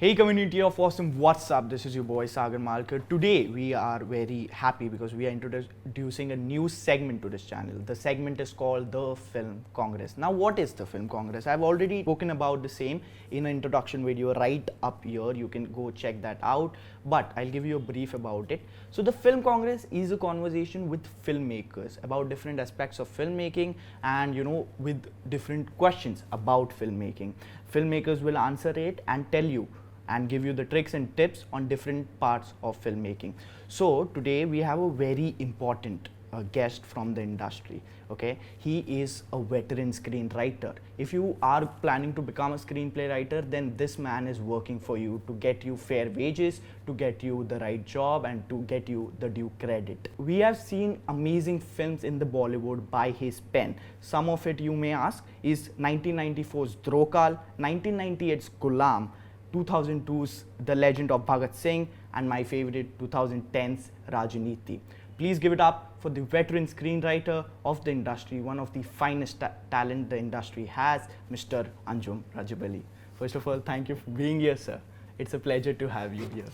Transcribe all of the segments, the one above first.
Hey community of awesome, what's up? This is your boy Sagar Malkar. Today we are very happy because we are introducing a new segment to this channel. The segment is called the Film Congress. Now what is the Film Congress? I've already spoken about the same in an introduction video right up here. You can go check that out, but I'll give you a brief about it. So the Film Congress is a conversation with filmmakers about different aspects of filmmaking and with different questions about filmmaking. Filmmakers will answer it and tell you and give you the tricks and tips on different parts of filmmaking. So today we have a very important guest from the industry. Okay, he is a veteran screenwriter. If you are planning to become a screenplay writer, then this man is working for you to get you fair wages, to get you the right job, and to get you the due credit. We have seen amazing films in the Bollywood by his pen. Some of it, you may ask, is 1994's Drokal, 1998's Gulam, 2002's The Legend of Bhagat Singh, and my favorite 2010's Rajaniti. Please give it up for the veteran screenwriter of the industry, one of the finest talent the industry has, Mr. Anjum Rajabali. First of all, thank you for being here, sir. It's a pleasure to have you here.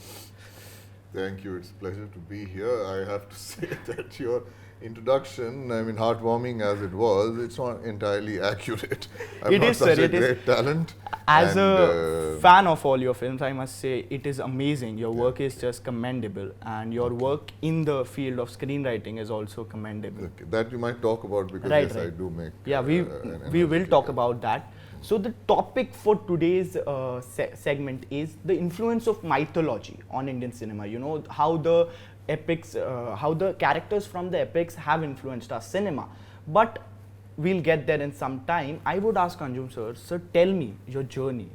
Thank you. It's a pleasure to be here. I have to say that your introduction, I mean, heartwarming as it was, it's not entirely accurate. I'm not such a great talent. As a fan of all your films, I must say it is amazing. Your work is just commendable, and your work in the field of screenwriting is also commendable. Okay. That you might talk about because I do make. Yeah, we will talk about that. So the topic for today's segment is the influence of mythology on Indian cinema. You know, how the epics, how the characters from the epics have influenced our cinema. But we'll get there in some time. I would ask Anjum sir, tell me your journey,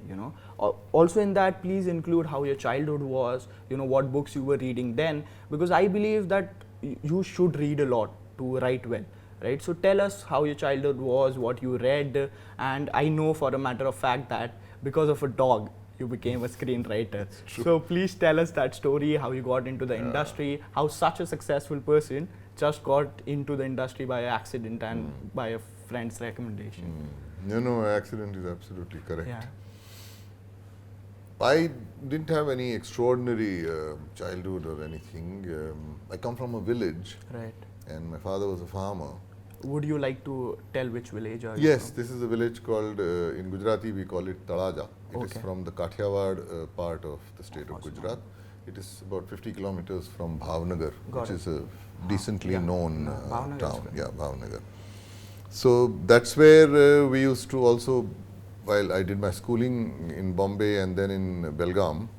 Also in that, please include how your childhood was, what books you were reading then, because I believe that you should read a lot to write well. Right, so tell us how your childhood was, what you read, and I know for a matter of fact that because of a dog, you became a screenwriter. So please tell us that story, how you got into the industry, how such a successful person just got into the industry by accident and by a friend's recommendation. Accident is absolutely correct. Yeah. I didn't have any extraordinary childhood or anything. I come from a village, right, and my father was a farmer. Would you like to tell which village? Yes, this is a village called, in Gujarati we call it Talaja. It is from the Kathiawad part of the state of Gujarat. It is about 50 kilometers from Bhavnagar, which is a decently known town. Yeah, Bhavnagar. So that's where we used to also, while I did my schooling in Bombay and then in Belgaum,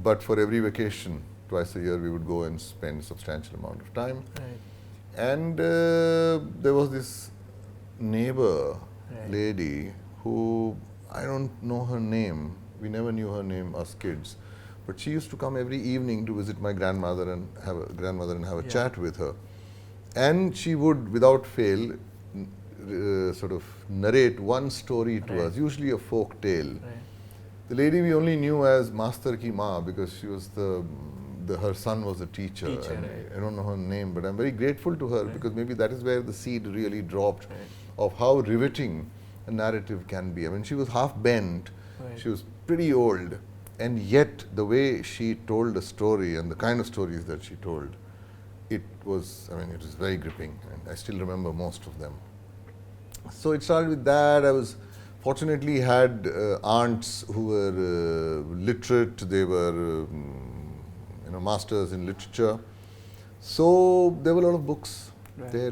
but for every vacation, twice a year, we would go and spend a substantial amount of time. Right. And there was this neighbor lady who, I don't know her name, we never knew her name, us kids, but she used to come every evening to visit my grandmother and have a chat with her. And she would, without fail, sort of narrate one story to us, usually a folk tale. The lady we only knew as Master Ki Ma because she was her son was a teacher. And I don't know her name, but I'm very grateful to her because maybe that is where the seed really dropped of how riveting a narrative can be. I mean, she was half bent, she was pretty old, and yet the way she told a story and the kind of stories that she told, it was very gripping, and I still remember most of them. So it started with that. I was fortunately had aunts who were literate. They were masters in literature. So there were a lot of books there.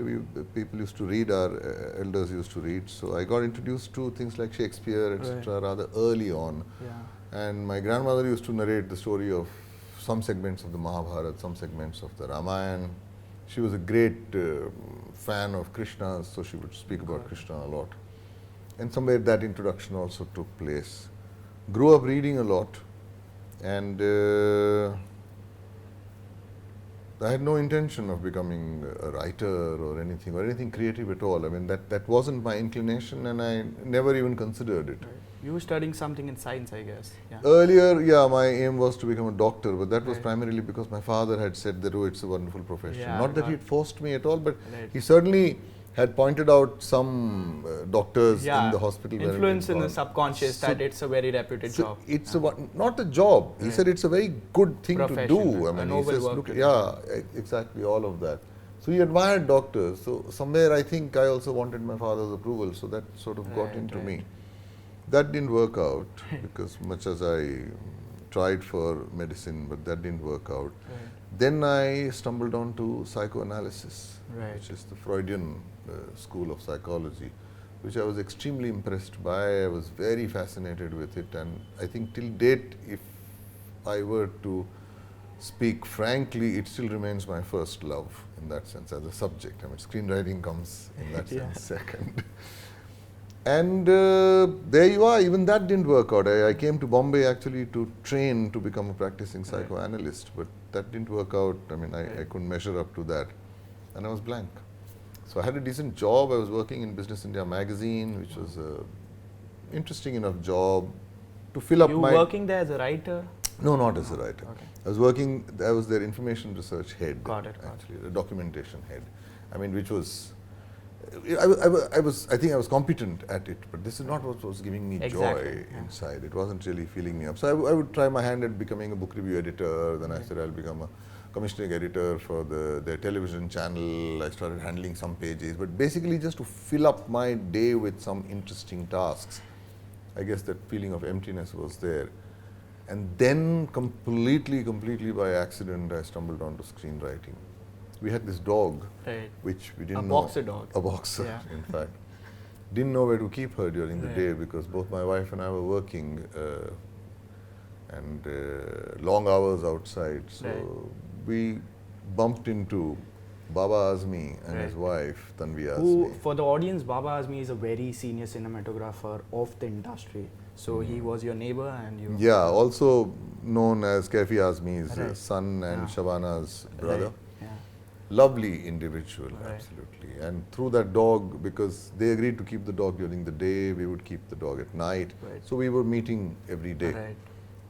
People used to read, our elders used to read. So I got introduced to things like Shakespeare, etc. rather early on. And my grandmother used to narrate the story of some segments of the Mahabharata, some segments of the Ramayana. She was a great fan of Krishna, so she would speak about Krishna a lot. And somewhere that introduction also took place. Grew up reading a lot, and I had no intention of becoming a writer or anything creative at all. I mean, that wasn't my inclination, and I never even considered it. You were studying something in science, I guess. Earlier, my aim was to become a doctor, but that was primarily because my father had said that, it's a wonderful profession. Not that he'd forced me at all, but he certainly had pointed out some doctors Yeah. in the hospital. where Influence we'd in the gone. subconscious So- that it's a very reputed So job. it's not a job. He Right. said it's a very good thing to Profession, do. right. I A mean, he noble says, work look, to do. yeah, exactly, all of that. So he admired doctors. So somewhere I think I also wanted my father's approval. So that sort of got Right, into right. me. That didn't work out because much as I tried for medicine, but that didn't work out. Right. Then I stumbled onto psychoanalysis, Right. which is the Freudian school of psychology, which I was extremely impressed by. I was very fascinated with it, and I think till date, if I were to speak frankly, it still remains my first love in that sense as a subject. I mean, screenwriting comes in that Yeah. sense second. And there you are, even that didn't work out. I came to Bombay actually to train to become a practicing psychoanalyst, but that didn't work out. I mean, I couldn't measure up to that, and I was blank. So I had a decent job. I was working in Business India magazine, which was a interesting enough job to fill up You my... working there as a writer? No, not as a writer. Okay. I was their information research head. Got it. Actually, the documentation head. I mean, which was... I think I was competent at it, but this is not what was giving me Exactly, joy yeah. inside. It wasn't really filling me up. So I would try my hand at becoming a book review editor. Then I said I'll become a commissioning editor for their television channel. I started handling some pages, but basically just to fill up my day with some interesting tasks. I guess that feeling of emptiness was there. And then completely by accident, I stumbled onto screenwriting. We had this dog, Right. which we didn't A know. boxer dog. A boxer, Yeah. in fact. Didn't know where to keep her during the Right. day because both my wife and I were working and long hours outside. So Right. we bumped into Baba Azmi and his Right. wife, Tanvi Who, Azmi. for the audience, Baba Azmi is a very senior cinematographer of the industry. So he was your neighbor and you... Yeah, also known as Kaifi Azmi's Right. son and Yeah. Shabana's brother. Right. Yeah. Lovely individual, Right. absolutely. And through that dog, because they agreed to keep the dog during the day, we would keep the dog at night. Right. So we were meeting every day. Right.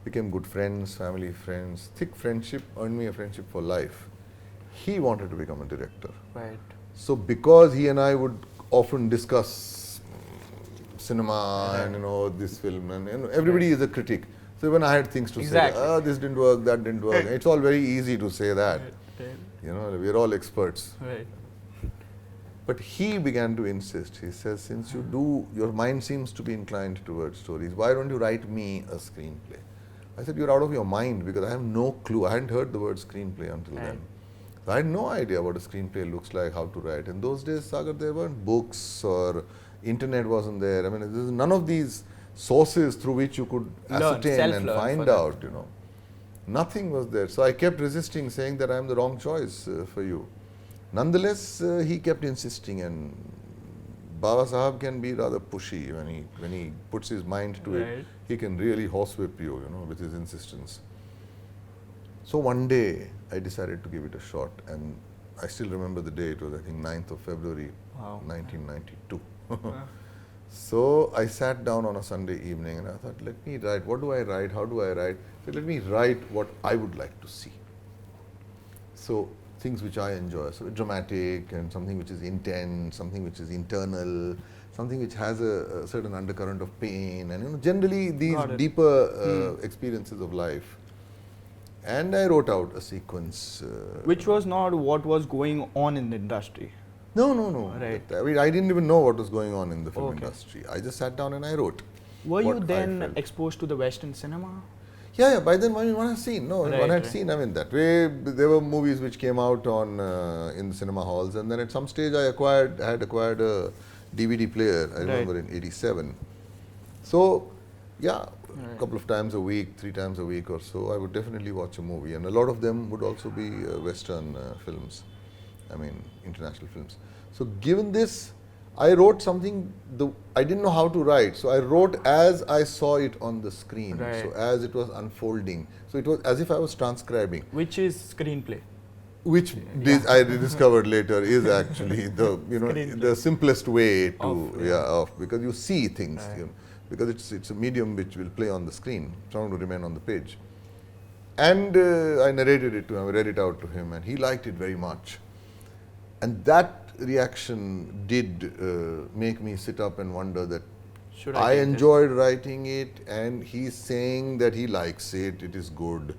Became good friends, family friends. Thick friendship, earned me a friendship for life. He wanted to become a director. Right. So because he and I would often discuss cinema and this film, and everybody is a critic. So when I had things to Exactly. say, this didn't work, that didn't work. It's all very easy to say that. Right. We're all experts. Right. But he began to insist. He says, since your mind seems to be inclined towards stories, why don't you write me a screenplay? I said, you're out of your mind because I have no clue. I hadn't heard the word screenplay until Right. then. So I had no idea what a screenplay looks like, how to write. In those days, Sagar, there weren't books or internet wasn't there. I mean, there's none of these sources through which you could ascertain and self-learn find for that. out, Nothing was there. So I kept resisting, saying that I'm the wrong choice for you. Nonetheless, he kept insisting, and Baba Sahab can be rather pushy when he puts his mind to it. Right. He can really horsewhip you, with his insistence. So one day, I decided to give it a shot, and I still remember the day. It was, I think, 9th of February, Wow. 1992. Yeah. So I sat down on a Sunday evening, and I thought, let me write. What do I write? How do I write? So let me write what I would like to see. So things which I enjoy, so dramatic and something which is intense, something which is internal, something which has a certain undercurrent of pain, and generally these Got it. deeper experiences of life. And I wrote out a sequence. Which was not what was going on in the industry. No. Right. I mean, I didn't even know what was going on in the film Okay. industry. I just sat down and I wrote. Were you what I then felt. exposed to the Western cinema? Yeah, by then one had seen. No, Right, one had right. seen. I mean, that way there were movies which came out on in the cinema halls, and then at some stage I had acquired a DVD player. I remember in '87. So, yeah, a couple of times a week, 3 times a week or so, I would definitely watch a movie, and a lot of them would also be Western films. I mean, international films. So, given this, I wrote something, I didn't know how to write, so I wrote as I saw it on the screen, Right. so as it was unfolding. So it was as if I was transcribing, Which is screenplay. which I discovered later is actually the Screenplay. the simplest way to Of, because you see things, Right. because it's a medium which will play on the screen, it's not going to remain on the page. And I narrated it to him, I read it out to him, and he liked it very much. And that reaction did make me sit up and wonder that Should I take this? enjoyed writing it, and he's saying that he likes it, it is good.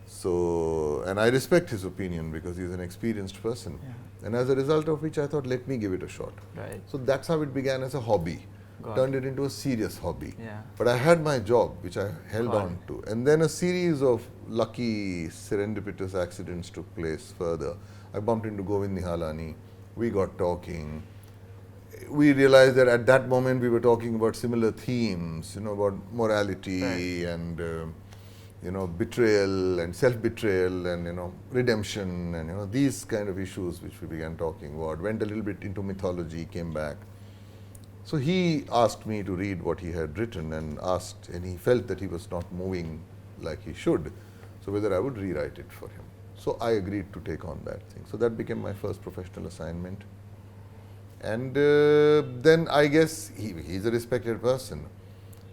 So, and I respect his opinion because he's an experienced person. Yeah. And as a result of which I thought, let me give it a shot. Right. So that's how it began as a hobby. Got Turned it into a serious hobby. Yeah. But I had my job, which I held Got on to. And then a series of lucky, serendipitous accidents took place further. I bumped into Govind Nihalani. We got talking. We realized that at that moment we were talking about similar themes, about morality and, betrayal and self-betrayal and, redemption and, these kind of issues which we began talking about. Went a little bit into mythology, came back. So he asked me to read what he had written and he felt that he was not moving like he should. So whether I would rewrite it for him. So I agreed to take on that thing. So that became my first professional assignment. And then I guess he's a respected person.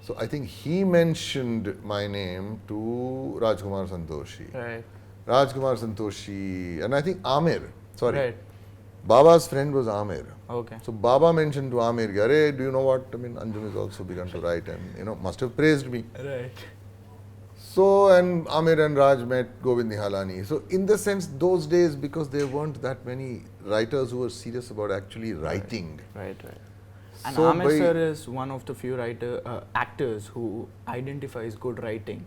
So I think he mentioned my name to Rajkumar Santoshi. Right. Rajkumar Santoshi, and I think Amir, Right. Baba's friend was Amir. Okay. So Baba mentioned to Amir, "Arey, do you know what? I mean, Anjum has also begun to write and, must have praised me." Right. So, and Amir and Raj met Govind Nihalani. So, in the sense, those days, because there weren't that many writers who were serious about actually writing. Right. And So Amir by- sir is one of the few actors who identifies good writing,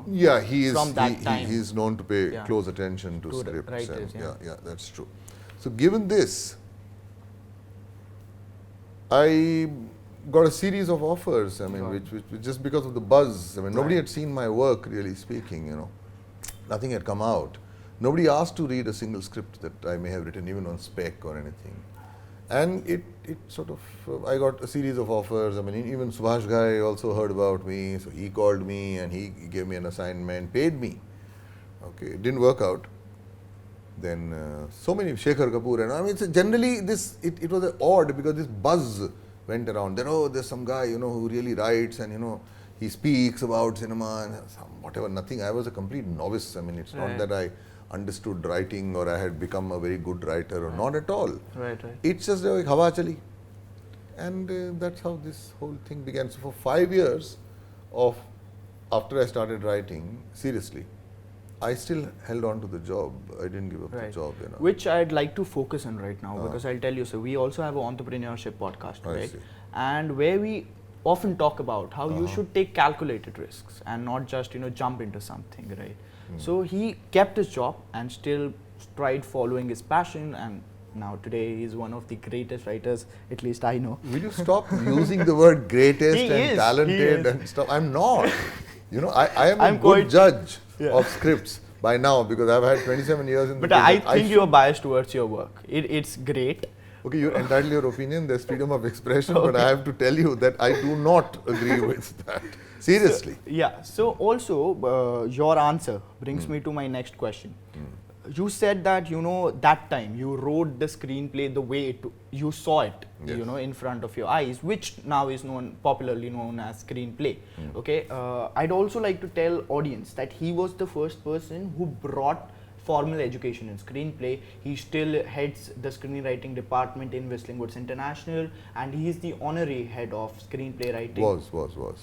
Yeah, he is. From that time. He's known to pay Yeah. close attention to To the scripts. writers, and yeah. that's true. So, given this, I got a series of offers. I mean, Got which just because of the buzz. I mean, nobody Right. had seen my work, really speaking. Nothing had come out. Nobody asked to read a single script that I may have written, even on spec or anything. And it sort of, I got a series of offers. I mean, even Subhash Ghai also heard about me, so he called me and he gave me an assignment, paid me. Okay, it didn't work out. Then so many, Shekhar Kapoor, and I mean, so generally it was odd because this buzz went around. Then, there's some guy, who really writes and, he speaks about cinema and whatever, nothing. I was a complete novice. I mean, it's not Right. that I understood writing or I had become a very good writer or not at all. Right. It's just like hawa chali. And that's how this whole thing began. So for 5 years after I started writing, seriously, I still held on to the job. I didn't give up the Right. job. Which I'd like to focus on right now, Ah. because I'll tell you, so we also have an entrepreneurship podcast, I right? see. And where we often talk about how you Uh-huh. should take calculated risks and not just jump into something, right? Hmm. So he kept his job and still tried following his passion, and now today he's one of the greatest writers, at least I know. Will you stop using the word greatest He and is, talented he is. and stuff? I'm not. I am I'm a good quite- judge Yeah. of scripts by now because I've had 27 years in the But I business. think should- you're biased towards your work. It's great. Okay, you're entitled to your opinion. There's freedom of expression, but I have to tell you that I do not agree with that. Seriously. Yeah. So also your answer brings me to my next question. You said that that time you wrote the screenplay the way you saw it, Yes. in front of your eyes, which now is popularly known as screenplay. Okay. I'd also like to tell audience that he was the first person who brought formal education in screenplay. He still heads the screenwriting department in Whistling Woods International, and he is the honorary head of screenplay writing. Was.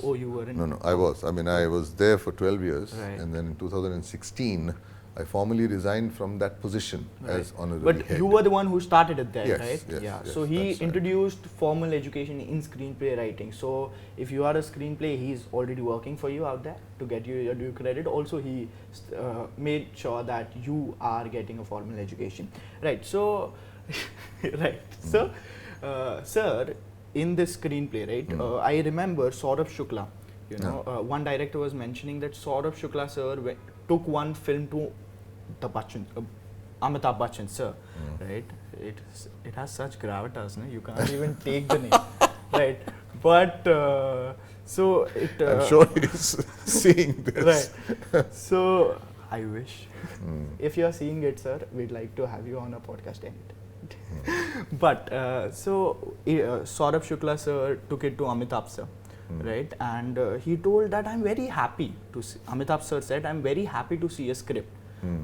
Oh, you were in. No, I was. I mean, I was there for 12 years. Right. And then in 2016, I formally resigned from that position as honorary But head. you were the one who started it there, Yes, right? yes, Yeah. yes, So he that's right. introduced formal education in screenplay writing. So if you are a screenplay, he's already working for you out there to get you your due credit. Also, he made sure that you are getting a formal education, right? So, right. So, sir, in this screenplay, right? I remember Saurabh Shukla. One director was mentioning that Saurabh Shukla sir took one film to the Bachchan, Amitabh Bachchan sir, right? It has such gravitas, no? You can't even take the name, right? But so it. I'm sure he's seeing this. Right. So I wish if you're seeing it, sir, we'd like to have you on a podcast anytime. But Saurabh Shukla sir took it to Amitabh sir. Right, and he told that I'm very happy to see, Amitabh sir said, I'm very happy to see a script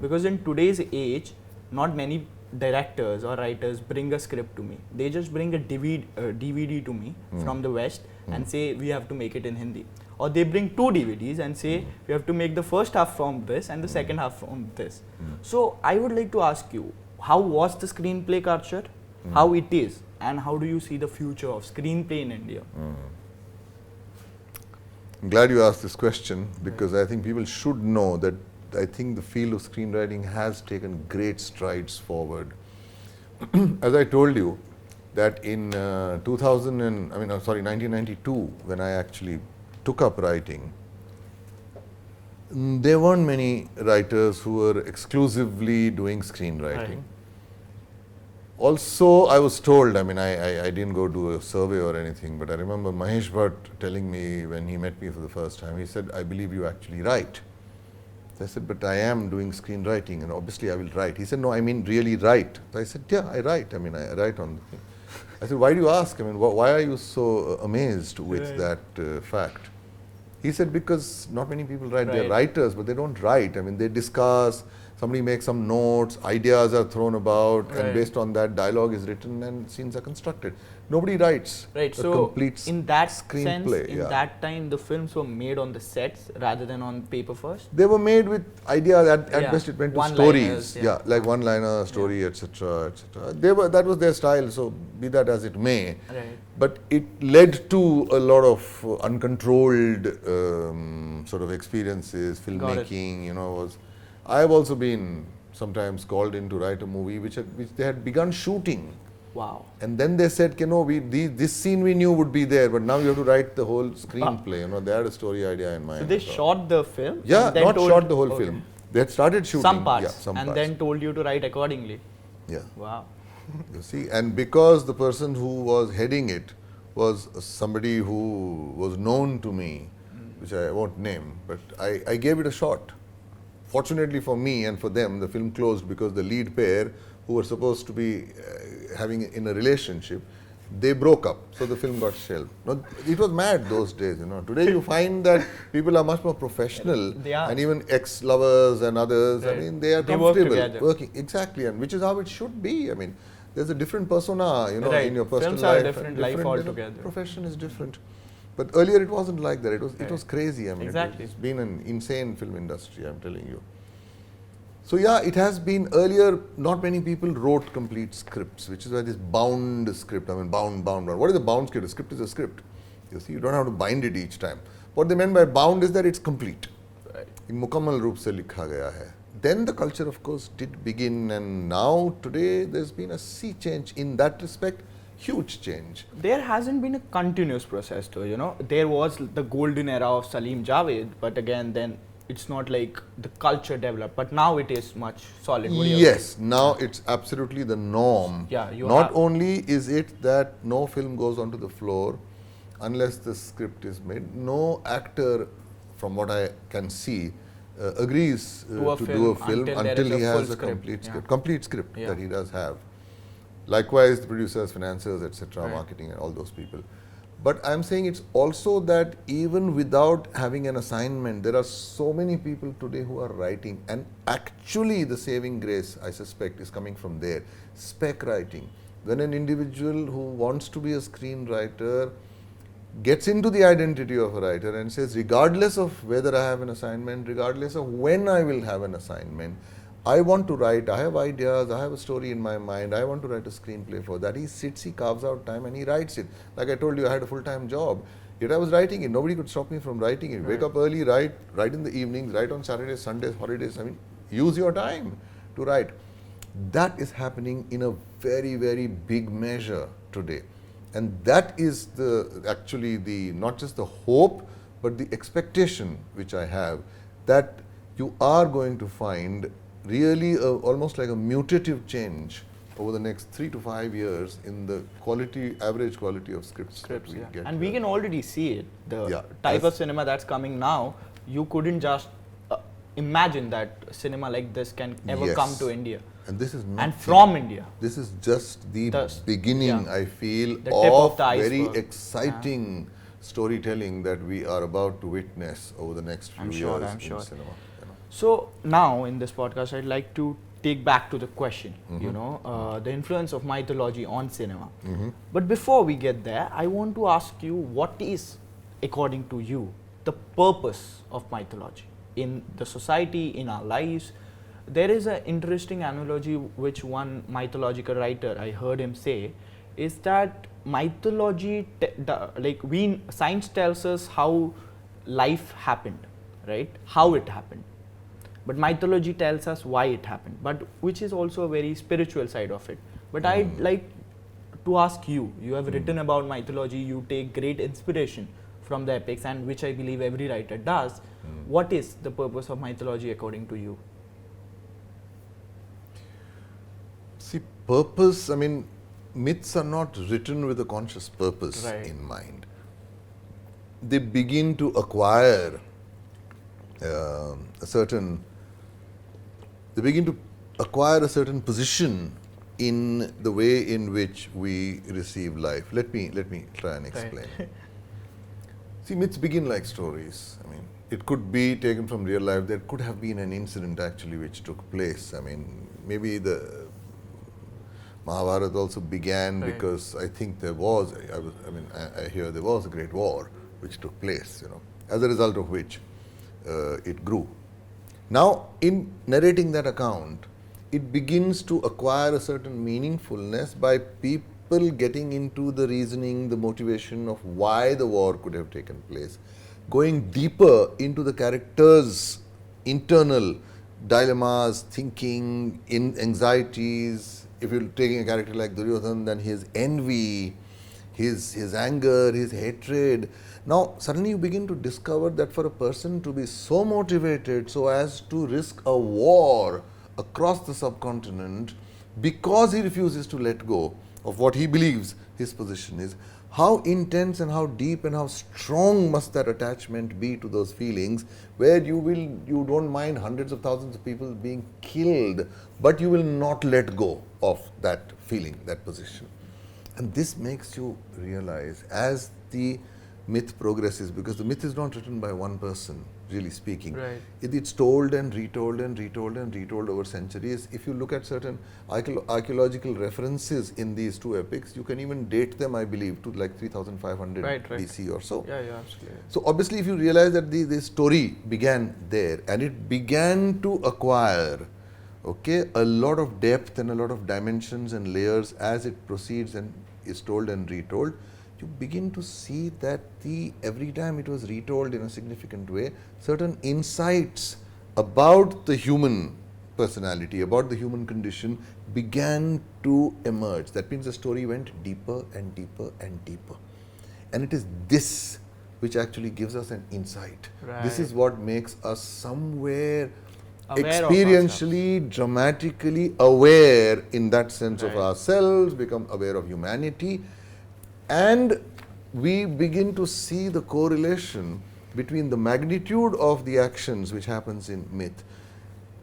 because in today's age, not many directors or writers bring a script to me. They just bring a DVD to me from the West and say we have to make it in Hindi. Or they bring 2 DVDs and say we have to make the first half from this and the second half from this. So I would like to ask you, how was the screenplay culture, how it is, and how do you see the future of screenplay in India? I'm glad you asked this question because I think people should know that I think the field of screenwriting has taken great strides forward. As I told you, that in 1992, when I actually took up writing, there weren't many writers who were exclusively doing screenwriting. Right. Also, I was told, I didn't go do a survey or anything, but I remember Mahesh Bhatt telling me when he met me for the first time, he said, I believe you actually write. So I said, but I am doing screenwriting and obviously I will write. He said, no, I mean really write. So I said, yeah, I write. I write on the thing. I said, why do you ask? Why are you so amazed with that fact? He said, because not many people write. They're writers, but they don't write. They discuss, somebody makes some notes, ideas are thrown about, and based on that, dialogue is written and scenes are constructed. Nobody writes a complete in that screenplay. Sense, in that time, the films were made on the sets rather than on paper first? They were made with ideas, at best it went to stories. Like one-liner, story, etc. etc. That was their style, so be that as it may. Right. But it led to a lot of uncontrolled sort of experiences, filmmaking, I have also been sometimes called in to write a movie which they had begun shooting. Wow. And then they said, this scene we knew would be there, but now you have to write the whole screenplay. They had a story idea in mind. So they shot the film? Yeah, not shot the whole film. They had started shooting. Some parts. Yeah, some and parts. Then told you to write accordingly. Yeah. Wow. You see, and because the person who was heading it was somebody who was known to me, which I won't name, but I gave it a shot. Fortunately for me and for them, the film closed because the lead pair, who were supposed to be having in a relationship, they broke up, so the film got shelved. It was mad those days, Today you find that people are much more professional, and even ex-lovers and others, they are comfortable working. Exactly, and which is how it should be. There's a different persona, in your personal Films life. Are a different life altogether. Profession is different. But earlier it wasn't like that. It was crazy. Exactly. It's been an insane film industry, I'm telling you. So yeah, it has been earlier, not many people wrote complete scripts, which is why this bound script, bound. What is a bound script? A script is a script. You see, you don't have to bind it each time. What they meant by bound is that it's complete. Right. मुकम्मल रूप से लिखा गया है. Then the culture, of course, did begin, and now today there's been a sea change in that respect. Huge change. There hasn't been a continuous process though, There was the golden era of Salim Javed, but again then it's not like the culture developed, but now it is much solid. Yes, now it's absolutely the norm. Yeah, not only is it that no film goes onto the floor unless the script is made, no actor, from what I can see, agrees to do a film until he has a complete script that he does have. Likewise, the producers, financiers, etc., marketing and all those people. But I'm saying it's also that even without having an assignment, there are so many people today who are writing, and actually the saving grace, I suspect, is coming from there. Spec writing. When an individual who wants to be a screenwriter gets into the identity of a writer and says, regardless of whether I have an assignment, regardless of when I will have an assignment, I want to write, I have ideas, I have a story in my mind, I want to write a screenplay for that. He sits, he carves out time and he writes it. Like I told you, I had a full-time job, yet I was writing it. Nobody could stop me from writing it. Wake up early, write in the evenings, write on Saturdays, Sundays, holidays. Use your time to write. That is happening in a very, very big measure today. And that is actually not just the hope, but the expectation which I have, that you are going to find really almost like a mutative change over the next 3 to 5 years in the average quality of scripts that we get. And we can already see it. The type of cinema that's coming now, you couldn't just imagine that cinema like this can ever come to India. And this is from India. This is just the beginning, I feel, of very exciting storytelling that we are about to witness over the next few years in cinema. So now in this podcast, I'd like to take back to the question, you know, the influence of mythology on cinema. But before we get there, I want to ask you, what is, according to you, the purpose of mythology in the society, in our lives? There is an interesting analogy which one mythological writer, I heard him say, is that mythology, science tells us how life happened, right? How it happened. But mythology tells us why it happened, but which is also a very spiritual side of it. But I'd like to ask you, you have written about mythology, you take great inspiration from the epics, and which I believe every writer does. What is the purpose of mythology according to you? See, purpose, I mean, myths are not written with a conscious purpose in mind. They begin to acquire a certain position in the way in which we receive life. Let me try and explain. See, myths begin like stories. I mean, it could be taken from real life. There could have been an incident actually which took place. I mean, maybe the Mahabharata also began because I think there was, I hear there was a great war which took place, you know, as a result of which it grew. Now, in narrating that account, it begins to acquire a certain meaningfulness by people getting into the reasoning, the motivation of why the war could have taken place, going deeper into the characters' internal dilemmas, thinking, anxieties. If you're taking a character like Duryodhana, then his envy, his anger, his hatred. Now, suddenly you begin to discover that for a person to be so motivated so as to risk a war across the subcontinent because he refuses to let go of what he believes his position is, how intense and how deep and how strong must that attachment be to those feelings, where you don't mind hundreds of thousands of people being killed, but you will not let go of that feeling, that position. And this makes you realize as the myth progresses, because the myth is not written by one person, really speaking. It's told and retold and retold and retold over centuries. If you look at certain archaeological references in these two epics, you can even date them, I believe, to like 3500 BC or so. Yeah, absolutely. So obviously, if you realize that the story began there and it began to acquire a lot of depth and a lot of dimensions and layers as it proceeds and is told and retold, you begin to see that every time it was retold in a significant way, certain insights about the human personality, about the human condition began to emerge. That means the story went deeper and deeper and deeper. And it is this which actually gives us an insight. This is what makes us somewhere aware, experientially, dramatically aware in that sense of ourselves, become aware of humanity. And we begin to see the correlation between the magnitude of the actions which happens in myth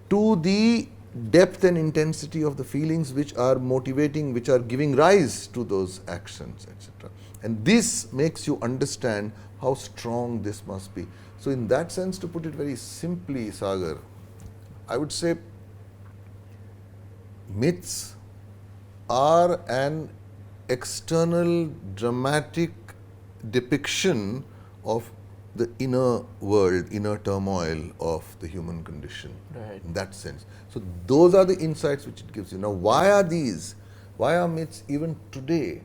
to the depth and intensity of the feelings which are motivating, which are giving rise to those actions, etc. And this makes you understand how strong this must be. So in that sense, to put it very simply, Sagar, I would say myths are an external dramatic depiction of the inner world, inner turmoil of the human condition, in that sense. So those are the insights which it gives you. Now, why are these? Why are myths even today?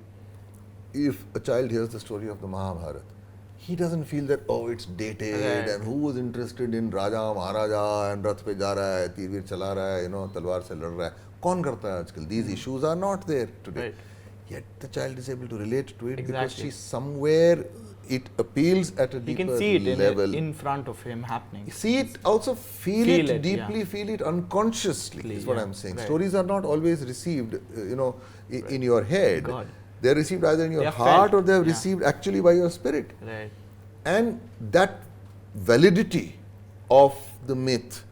If a child hears the story of the Mahabharata, he doesn't feel that, oh, it's dated and who was interested in Raja, Maharaja and Rath pe ja raha hai, tir veer chala raha hai, you know, talwar se lad raha hai. Kaun karta hai aajkal? These issues are not there today. Yet the child is able to relate to it because she's somewhere, it appeals at a deeper level. He can see it in front of him happening. See it, also feel it deeply, feel it unconsciously is what I'm saying. Stories are not always received, in your head. They are received either in your heart or they are received actually by your spirit. And that validity of the myth,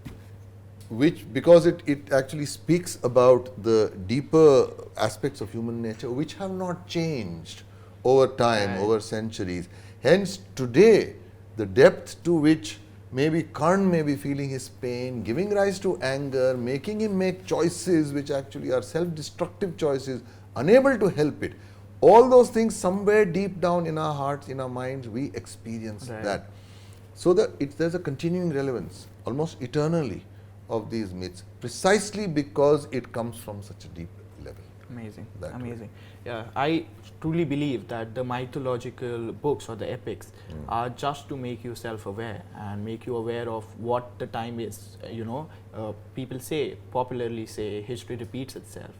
which because it actually speaks about the deeper aspects of human nature which have not changed over time, over centuries. Hence today the depth to which maybe Karn may be feeling his pain, giving rise to anger, making him make choices which actually are self-destructive choices, unable to help it. All those things somewhere deep down in our hearts, in our minds, we experience that. So there's a continuing relevance, almost eternally, of these myths, precisely because it comes from such a deep level. Amazing, That amazing. Yeah, I truly believe that the mythological books or the epics are just to make you self-aware and make you aware of what the time is. People popularly say, history repeats itself.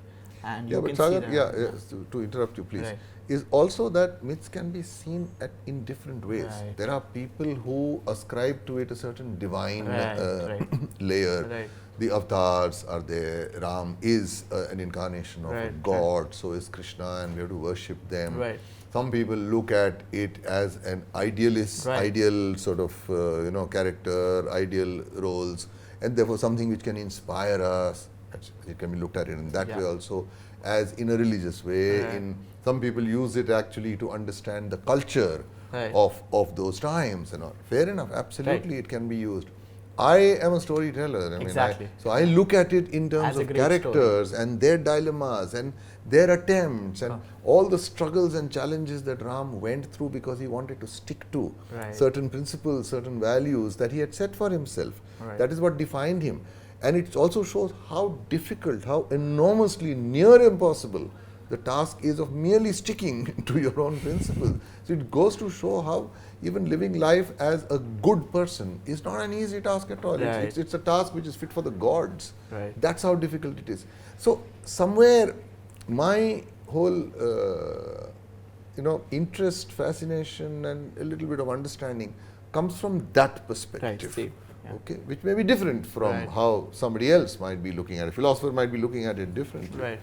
And Yeah, you but can Sagar, see that. to interrupt you, please, Right. is also that myths can be seen in different ways. Right. There are people who ascribe to it a certain divine Right. layer. Right. The avatars are there. Ram is an incarnation of a god, so is Krishna, and we have to worship them. Right. Some people look at it as an idealist, ideal sort of character, ideal roles, and therefore something which can inspire us. It can be looked at in that way also, as in a religious way. In some people use it actually to understand the culture of those times and all. Fair enough, absolutely, it can be used. I am a storyteller. So I look at it in terms of characters and their dilemmas and their attempts and all the struggles and challenges that Ram went through because he wanted to stick to certain principles, certain values that he had set for himself. That is what defined him. And it also shows how difficult, how enormously near impossible the task is of merely sticking to your own principles. So it goes to show how even living life as a good person is not an easy task at all. It's a task which is fit for the gods. That's how difficult it is. So somewhere my whole interest, fascination and a little bit of understanding comes from that perspective. Okay, which may be different from how somebody else might be looking at it. A philosopher might be looking at it differently.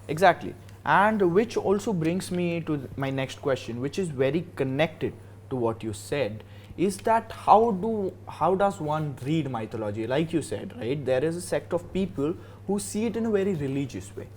Exactly. And which also brings me to my next question, which is very connected to what you said, is that how does one read mythology? Like you said, right, there is a sect of people who see it in a very religious way.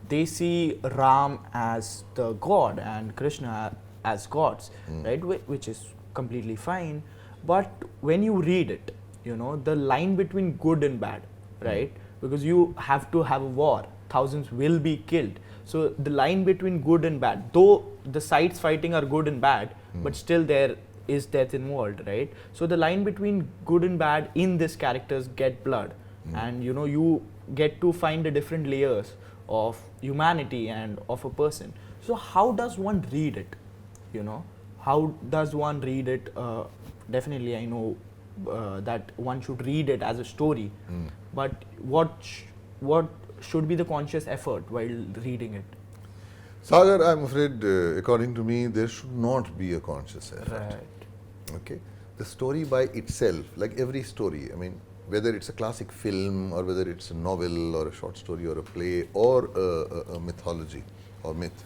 They see Ram as the god and Krishna as gods, right, which is completely fine. But when you read it, the line between good and bad, right, because you have to have a war, thousands will be killed. So the line between good and bad, though the sides fighting are good and bad, but still there is death involved, right? So the line between good and bad in these characters get blurred, and you get to find the different layers of humanity and of a person. So how does one read it? How does one read it? Definitely, I know that one should read it as a story, but what should be the conscious effort while reading it? Sagar, I'm afraid, according to me, there should not be a conscious effort. Okay, the story by itself, like every story, I mean, whether it's a classic film or whether it's a novel or a short story or a play or a mythology or myth,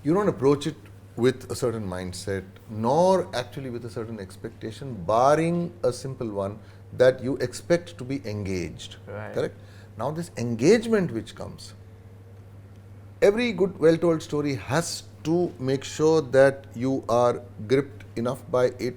you don't approach it with a certain mindset, nor actually with a certain expectation, barring a simple one that you expect to be engaged. Correct? Now this engagement which comes, every good well-told story has to make sure that you are gripped enough by it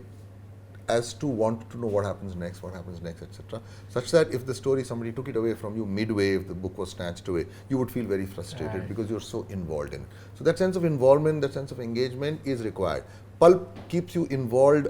as to want to know what happens next, etc. Such that if the story, somebody took it away from you midway, if the book was snatched away, you would feel very frustrated because you're so involved in it. So that sense of involvement, that sense of engagement is required. Pulp keeps you involved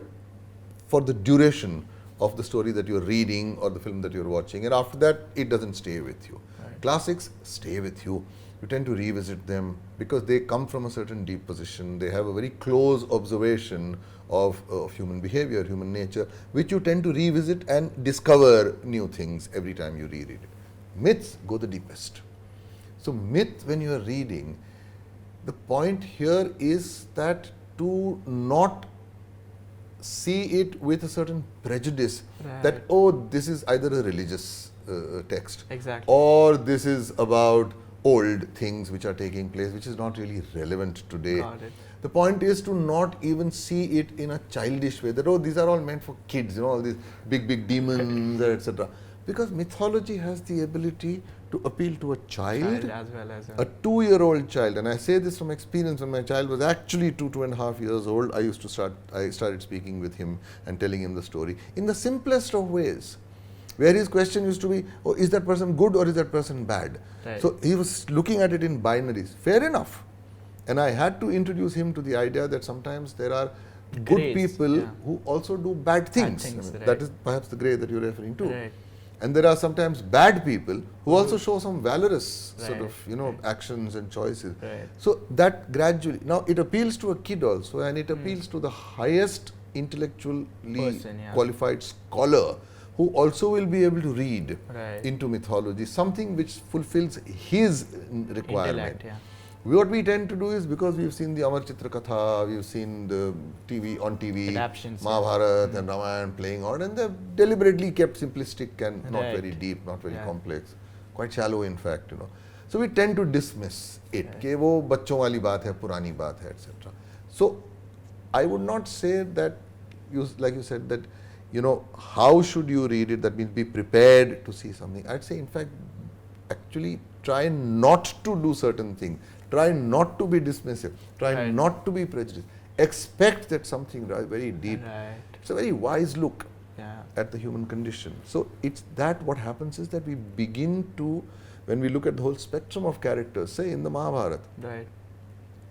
for the duration of the story that you're reading or the film that you're watching, and after that, it doesn't stay with you. Classics stay with you. You tend to revisit them because they come from a certain deep position. They have a very close observation of human behavior, human nature, which you tend to revisit and discover new things every time you reread it. Myths go the deepest. So myth, when you are reading, the point here is that to not see it with a certain prejudice that, oh, this is either a religious text or this is about old things which are taking place, which is not really relevant today. The point is to not even see it in a childish way, that, oh, these are all meant for kids, all these big demons, etc. Because mythology has the ability to appeal to a child as well as a 2-year-old child. And I say this from experience. When my child was actually 2.5 years old, I started speaking with him and telling him the story in the simplest of ways, where his question used to be, oh, is that person good or is that person bad? Right. So he was looking at it in binaries. Fair enough. And I had to introduce him to the idea that sometimes there are good Grades, people yeah. who also do bad things. Right. That is perhaps the grade that you're referring to. Right. And there are sometimes bad people who also show some valorous sort of, Right. actions and choices. Right. So that gradually, now it appeals to a kid also, and it appeals to the highest intellectually Person, yeah. qualified scholar who also will be able to read Right. into mythology, something which fulfills his requirement. Intellect, yeah. What we tend to do is, because we've seen the Amar Chitra Katha, we've seen the TV, Adaptions, Mahabharata and Ramayana playing on, and they've deliberately kept simplistic and not Right. very deep, not very Yeah. complex, quite shallow in fact, So we tend to dismiss it, Right. कि वो बच्चों वाली बात है, पुरानी बात है, etc. So I would not say that, like you said, that, how should you read it? That means be prepared to see something. I'd say, in fact, actually try not to do certain things. Try not to be dismissive. Try Right. not to be prejudiced. Expect that something very deep. Right. It's a very wise look Yeah. at the human condition. So it's that what happens is that we begin to, when we look at the whole spectrum of characters, say in the Mahabharata, Right.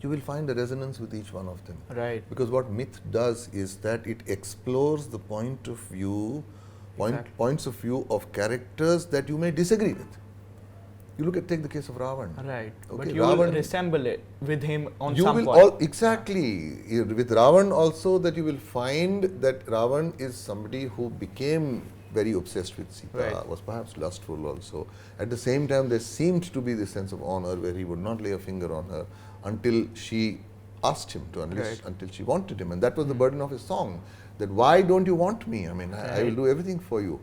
you will find a resonance with each one of them. Right. Because what myth does is that it explores the point of view, Exactly. points of view of characters that you may disagree with. You take the case of Ravan. Right. But Okay, you will Ravan- resemble it with him on You some will point. exactly. With Ravan also, that you will find that Ravan is somebody who became very obsessed with Sita, Right. was perhaps lustful also. At the same time, there seemed to be this sense of honor where he would not lay a finger on her until she asked him to, Right. until she wanted him. And that was the burden of his song, that why don't you want me? I mean, I will Right. do everything for you.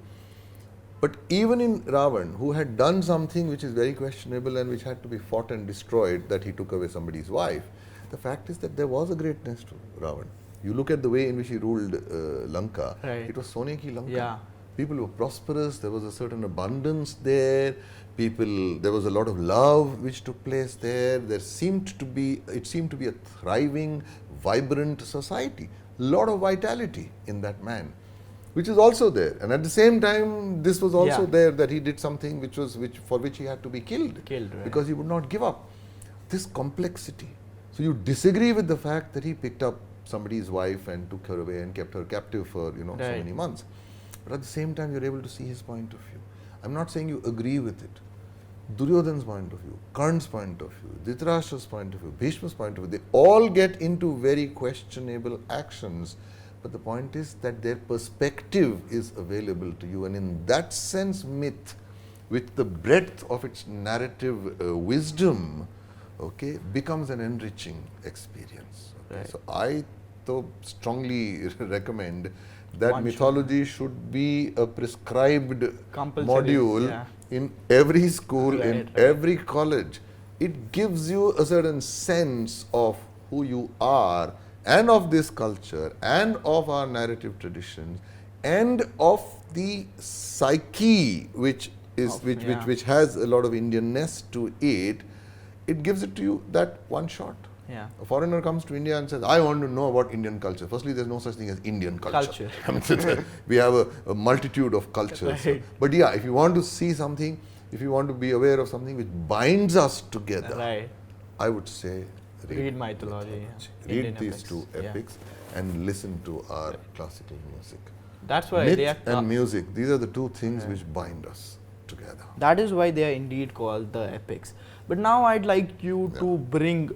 But even in Ravan, who had done something which is very questionable and which had to be fought and destroyed, that he took away somebody's wife, the fact is that there was a greatness to Ravan. You look at the way in which he ruled Lanka, Right. it was Sone ki Lanka. Yeah. People were prosperous, there was a certain abundance there, there was a lot of love which took place there, it seemed to be a thriving, vibrant society. Lot of vitality in that man, which is also there. And at the same time, this was also Yeah. there, that he did something for which he had to be killed. Right. Because he would not give up. This complexity. So you disagree with the fact that he picked up somebody's wife and took her away and kept her captive for so Right. many months. But at the same time, you're able to see his point of view. I'm not saying you agree with it. Duryodhan's point of view, Karna's point of view, Dhritarashtra's point of view, Bhishma's point of view, they all get into very questionable actions. But the point is that their perspective is available to you. And in that sense, myth, with the breadth of its narrative wisdom, becomes an enriching experience. Right. So I strongly recommend that One mythology should be a prescribed Compulsory, module yeah. in every school, in Right. every college. It gives you a certain sense of who you are, and of this culture, and of our narrative traditions, and of the psyche which has a lot of Indianness to it. It gives it to you that one shot. Yeah. A foreigner comes to India and says, I want to know about Indian culture. Firstly, there's no such thing as Indian culture. I mean, we have a multitude of cultures. Right. But yeah, if you want to see something, if you want to be aware of something which binds us together, Right. I would say Read mythology. Yeah. Read Indian these epics. two Yeah. epics and listen to our classical music. That's why Myth they are and music, these are the two things which bind us together. That is why they are indeed called the epics. But now I'd like you to bring,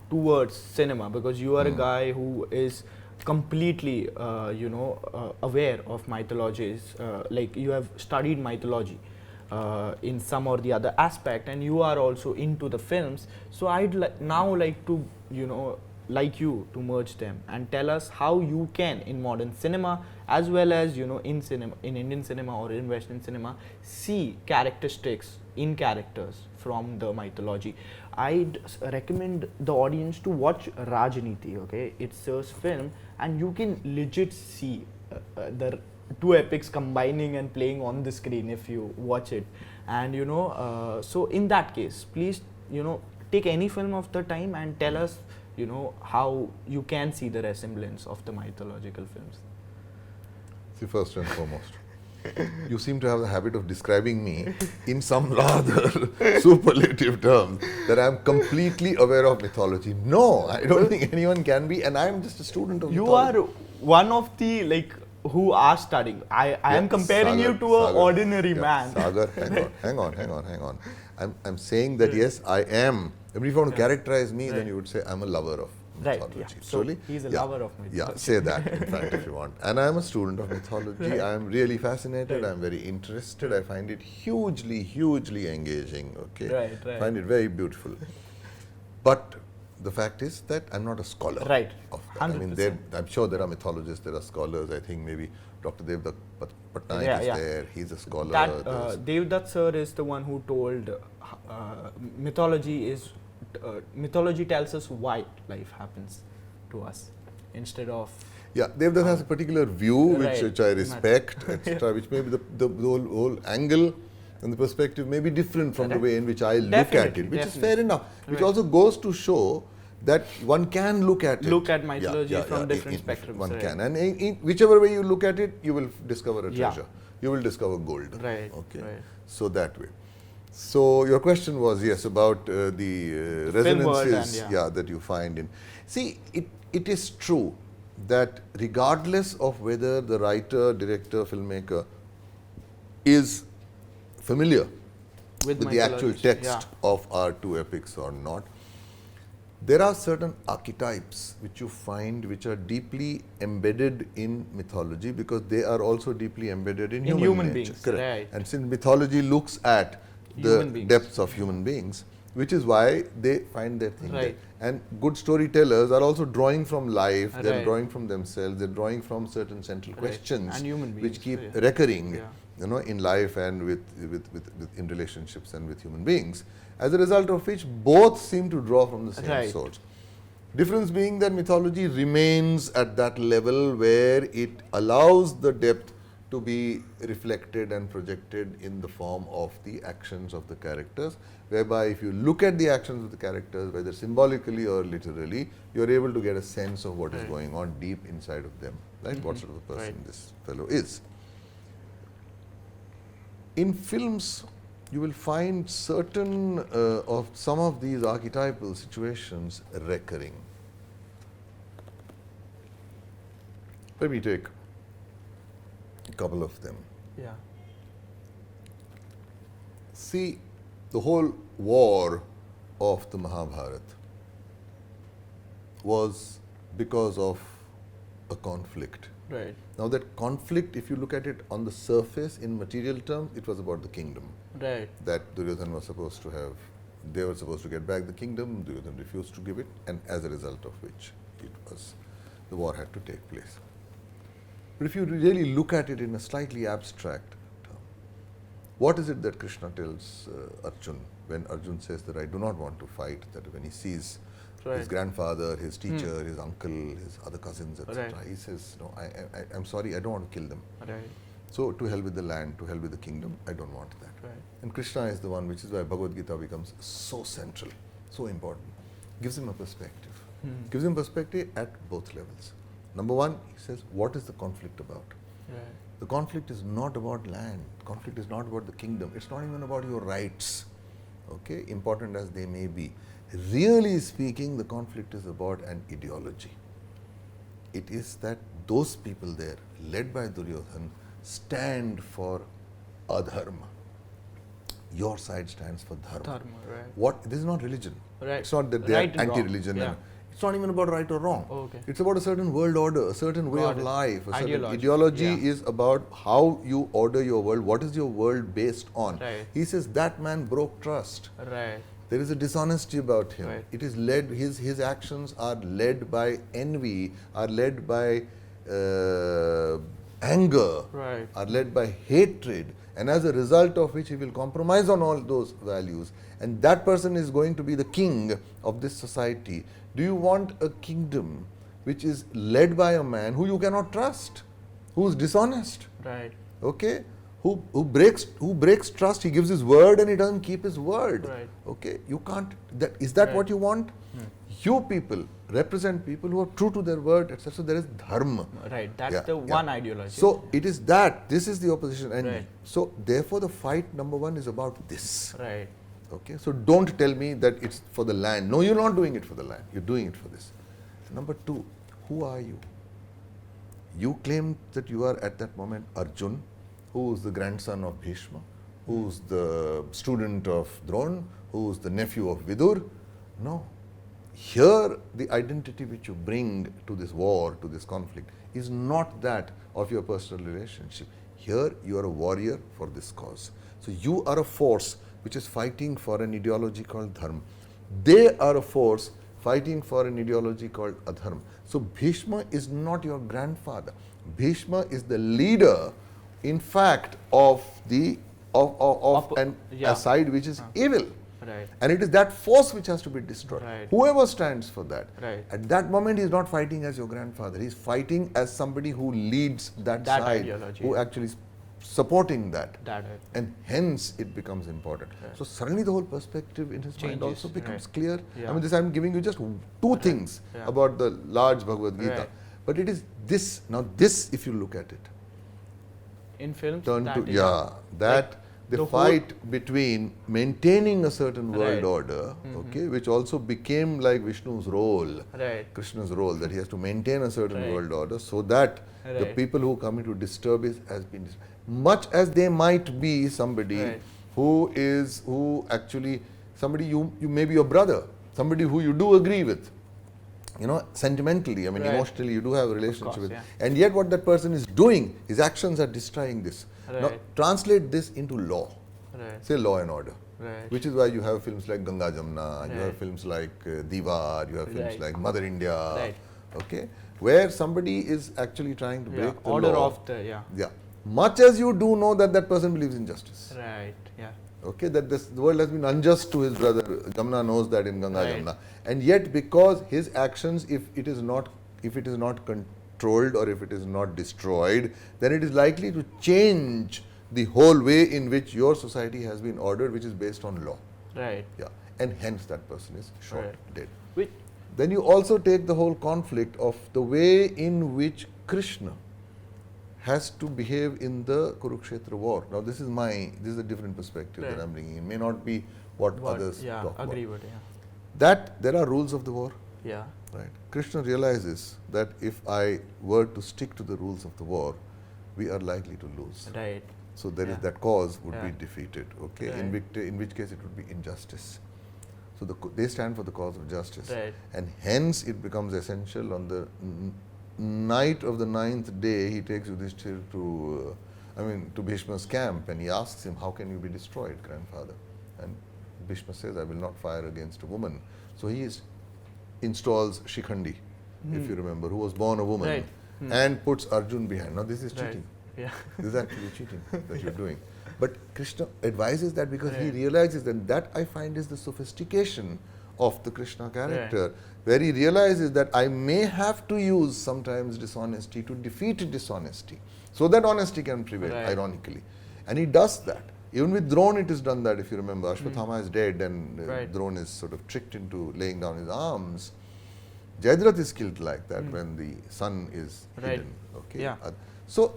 towards cinema, because you are a guy who is completely, aware of mythologies. Like you have studied mythology in some or the other aspect, and you are also into the films. So I'd now like to, like you to merge them and tell us how you can, in modern cinema as well as in cinema, in Indian cinema or in Western cinema, see characteristics in characters from the mythology. I'd recommend the audience to watch Rajniti. Okay, it's a film, and you can legit see the two epics combining and playing on the screen if you watch it. And so in that case, please take any film of the time and tell us how you can see the resemblance of the mythological films. See, first and foremost, you seem to have the habit of describing me in some rather superlative terms that I am completely aware of mythology. No, I don't think anyone can be, and I am just a student of You mythology. are one of the who are studying. I am comparing you to an ordinary man. Sagar, hang on. I'm saying that yes, I am. If you want to characterize me, then you would say I'm a lover of mythology. Right, yeah. So he's a lover of mythology. Yeah, say that in fact if you want. And I'm a student of mythology. I am really fascinated. I'm very interested. I find it hugely engaging. Okay, Right. Find it very beautiful. But the fact is that I'm not a scholar. Right. Of that. I mean, I'm sure there are mythologists, there are scholars. I think maybe Dr. Devdutt Patnaik is there. He's a scholar. Devdutt sir is the one who told mythology tells us why life happens to us instead of. Yeah, Devdutt has a particular view which I respect, etc., which maybe the whole angle and the perspective may be different from the way in which I look at it, which is fair enough. Which also goes to show that one can look at mythology from different spectrums. One can, and in whichever way you look at it, you will discover a treasure. You will discover gold. Right. Okay. Right. So that way. So your question was about the resonances that you find in. See, it is true that regardless of whether the writer, director, filmmaker is familiar with the actual text of our two epics or not, there are certain archetypes which you find which are deeply embedded in mythology because they are also deeply embedded in human nature. Beings. Correct. Right. And since mythology looks at the depths of human beings, which is why they find their thing there. And good storytellers are also drawing from life, they're drawing from themselves, they're drawing from certain central questions which keep recurring in life and in relationships and with human beings. As a result of which both seem to draw from the same source. Difference being that mythology remains at that level where it allows the depth to be reflected and projected in the form of the actions of the characters, whereby if you look at the actions of the characters, whether symbolically or literally, you are able to get a sense of what is going on deep inside of them, right? What sort of a person this fellow is. In films, you will find certain of some of these archetypal situations recurring. Let me take a couple of them. Yeah. See, the whole war of the Mahabharata was because of a conflict. Right. Now that conflict, if you look at it on the surface in material terms, it was about the kingdom. Right. That Duryodhana was supposed to have, they were supposed to get back the kingdom, Duryodhana refused to give it, and as a result of which the war had to take place. But if you really look at it in a slightly abstract term, what is it that Krishna tells Arjun when Arjun says that I do not want to fight, that when he sees his grandfather, his teacher, his uncle, his other cousins, etc., he says, no, I'm sorry, I don't want to kill them. Right. So to hell with the land, to hell with the kingdom, I don't want that. Right. And Krishna is the one, which is why Bhagavad Gita becomes so central, so important. Gives him a perspective. Gives him perspective at both levels. Number one, he says, what is the conflict about? Right. The conflict is not about land. Conflict is not about the kingdom. It's not even about your rights, okay, important as they may be. Really speaking, the conflict is about an ideology. It is that those people there, led by Duryodhana, stand for adharma. Your side stands for dharma. Dharma, right. This is not religion. Right. It's not that they are anti-religion. Yeah. It's not even about right or wrong. Okay. It's about a certain world order, a certain way of life. A certain ideology is about how you order your world. What is your world based on? Right. He says that man broke trust. Right. There is a dishonesty about him. Right. It is led, his actions are led by envy, are led by anger, are led by hatred, and as a result of which he will compromise on all those values. And that person is going to be the king of this society. Do you want a kingdom which is led by a man who you cannot trust, who is dishonest? Right. Okay? who breaks trust. He gives his word and he doesn't keep his word. Right. Okay, you can't. Is that Right. what you want? You people represent people who are true to their word, etc. So there is dharma. Right, that's Yeah, the yeah. one ideology. So it is that. This is the opposition, and Right. so therefore the fight number one is about this. Right. Okay, so don't tell me that it's for the land. No, you're not doing it for the land. You're doing it for this. Number two, who are you? You claim that you are at that moment Arjun, who is the grandson of Bhishma, who is the student of Drona, who is the nephew of Vidur. No. Here, the identity which you bring to this war, to this conflict, is not that of your personal relationship. Here, you are a warrior for this cause. So, you are a force which is fighting for an ideology called dharma. They are a force fighting for an ideology called adharma. So, Bhishma is not your grandfather. Bhishma is the leader, in fact, of the a side which is evil. Right. And it is that force which has to be destroyed. Right. Whoever stands for that. Right. At that moment, he is not fighting as your grandfather. He is fighting as somebody who leads that side, ideology. who actually is supporting that. That And hence, it becomes important. Right. So suddenly, the whole perspective in his mind Changes. also becomes Right. clear. Yeah. I mean, this I am giving you just two things Yeah. about the large Bhagavad Gita. Right. But it is this. Now, this, if you look at it, in films, turn that to is- that like the the fight between maintaining a certain world Right. order, okay, which also became like Vishnu's role, Right. Krishna's role, that he has to maintain a certain Right. world order, so that the Right. people who come in to disturb it has been much as they might be somebody Right. who actually somebody you may be your brother, somebody who you do agree with. You know, sentimentally, I mean, Right. emotionally, you do have a relationship course, with, yeah. and yet what that person is doing, his actions are destroying this. Now, Right. translate this into law. Right. Say law and order. Right. Which is why you have films like Ganga Jamna, you have Right. films like Diwar, you have films Right. like Mother India, Right. okay, where somebody is actually trying to break the order law. of the Yeah. Much as you do know that that person believes in justice. Right. Yeah. Okay, that the world has been unjust to his brother. Jamna knows that in Ganga Right. Jamna. And yet because his actions, if it is not controlled or if it is not destroyed, then it is likely to change the whole way in which your society has been ordered, which is based on law. Right. Yeah. And hence that person is shot Right. dead. Which, Then you also take the whole conflict of the way in which Krishna has to behave in the Kurukshetra war. Now this is a different perspective Right. that I'm bringing in. May not be what others yeah, talk agree about. with yeah. That there are rules of the war. Yeah. Right. Krishna realizes that if I were to stick to the rules of the war, we are likely to lose. Right. So there is Yeah. that cause would Yeah. be defeated. Okay. Right. In which case it would be injustice. So they stand for the cause of justice. Right. And hence it becomes essential on the night of the 9th day, he takes Yudhishthir to Bhishma's camp, and he asks him, how can you be destroyed, grandfather? And Bhishma says, I will not fire against a woman. So he installs Shikhandi, if you remember, who was born a woman, Right. and puts Arjun behind. Now this is Right. cheating. Yeah. This is actually cheating that you're doing. But Krishna advises that because he Right. realizes that I find is the sophistication of the Krishna character, where he realizes that I may have to use sometimes dishonesty to defeat dishonesty, so that honesty can prevail, Right. ironically. And he does that. Even with Drona it is done that, if you remember. Ashwathama is dead and Right. Drona is sort of tricked into laying down his arms. Jayadratha is killed like that when the sun is Right. hidden. Okay. Yeah. So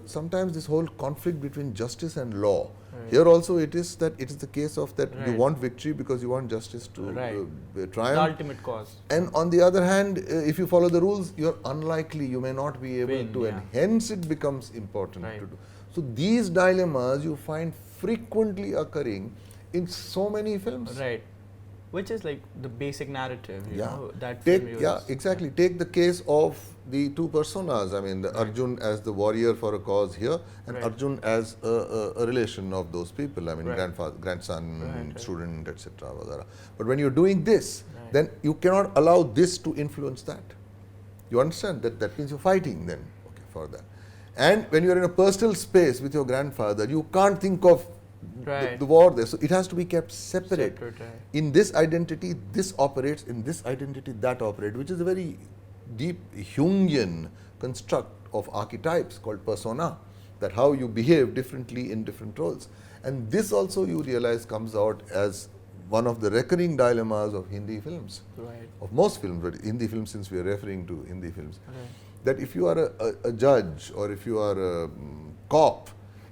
sometimes this whole conflict between justice and law. Right. Here also it is the case of that you Right. want victory because you want justice to Right. The triumph. ultimate cause. And on the other hand, if you follow the rules, you're unlikely, you may not be able Win, to, yeah. and hence it becomes important Right. to do. So these dilemmas you find frequently occurring in so many films. Right. Which is like the basic narrative, you know, that Take, film yeah, uses. exactly. Take the case of the two personas. I mean, the Arjun as the warrior for a cause here, and Right. Arjun as a relation of those people. I mean, Right. grandfather, grandson, Right. student, etc. But when you're doing this, Right. then you cannot allow this to influence that. You understand that? That means you're fighting then, okay, for that. And when you're in a personal space with your grandfather, you can't think of Right. the war there. So it has to be kept separate. Separate, right. In this identity, this operates. In this identity, that operates, which is a very deep Jungian construct of archetypes called persona. that how you behave differently in different roles. And this also you realize comes out as one of the recurring dilemmas of Hindi films, Right. of most films, but Hindi films, since we are referring to Hindi films, Right. that if you are a judge or if you are a cop,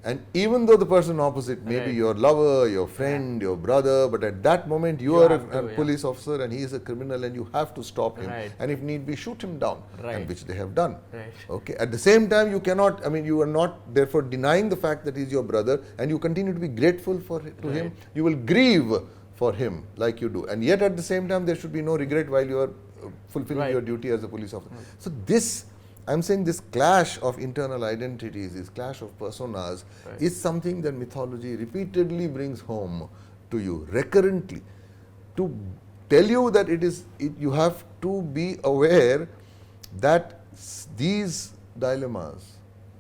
and even though the person opposite may be Right. your lover, your friend, your brother, but at that moment you are have a to, yeah. police officer and he is a criminal and you have to stop him, Right. and if need be shoot him down, Right. and which they have done. Right. Okay. At the same time, you cannot, I mean, you are not therefore denying the fact that he is your brother, and you continue to be grateful to him. Right. You will grieve for him like you do, and yet at the same time there should be no regret while you are fulfilling Right. your duty as a police officer. So this, I'm saying, this clash of internal identities, this clash of personas, Right. is something that mythology repeatedly brings home to you recurrently, to tell you that you have to be aware that these dilemmas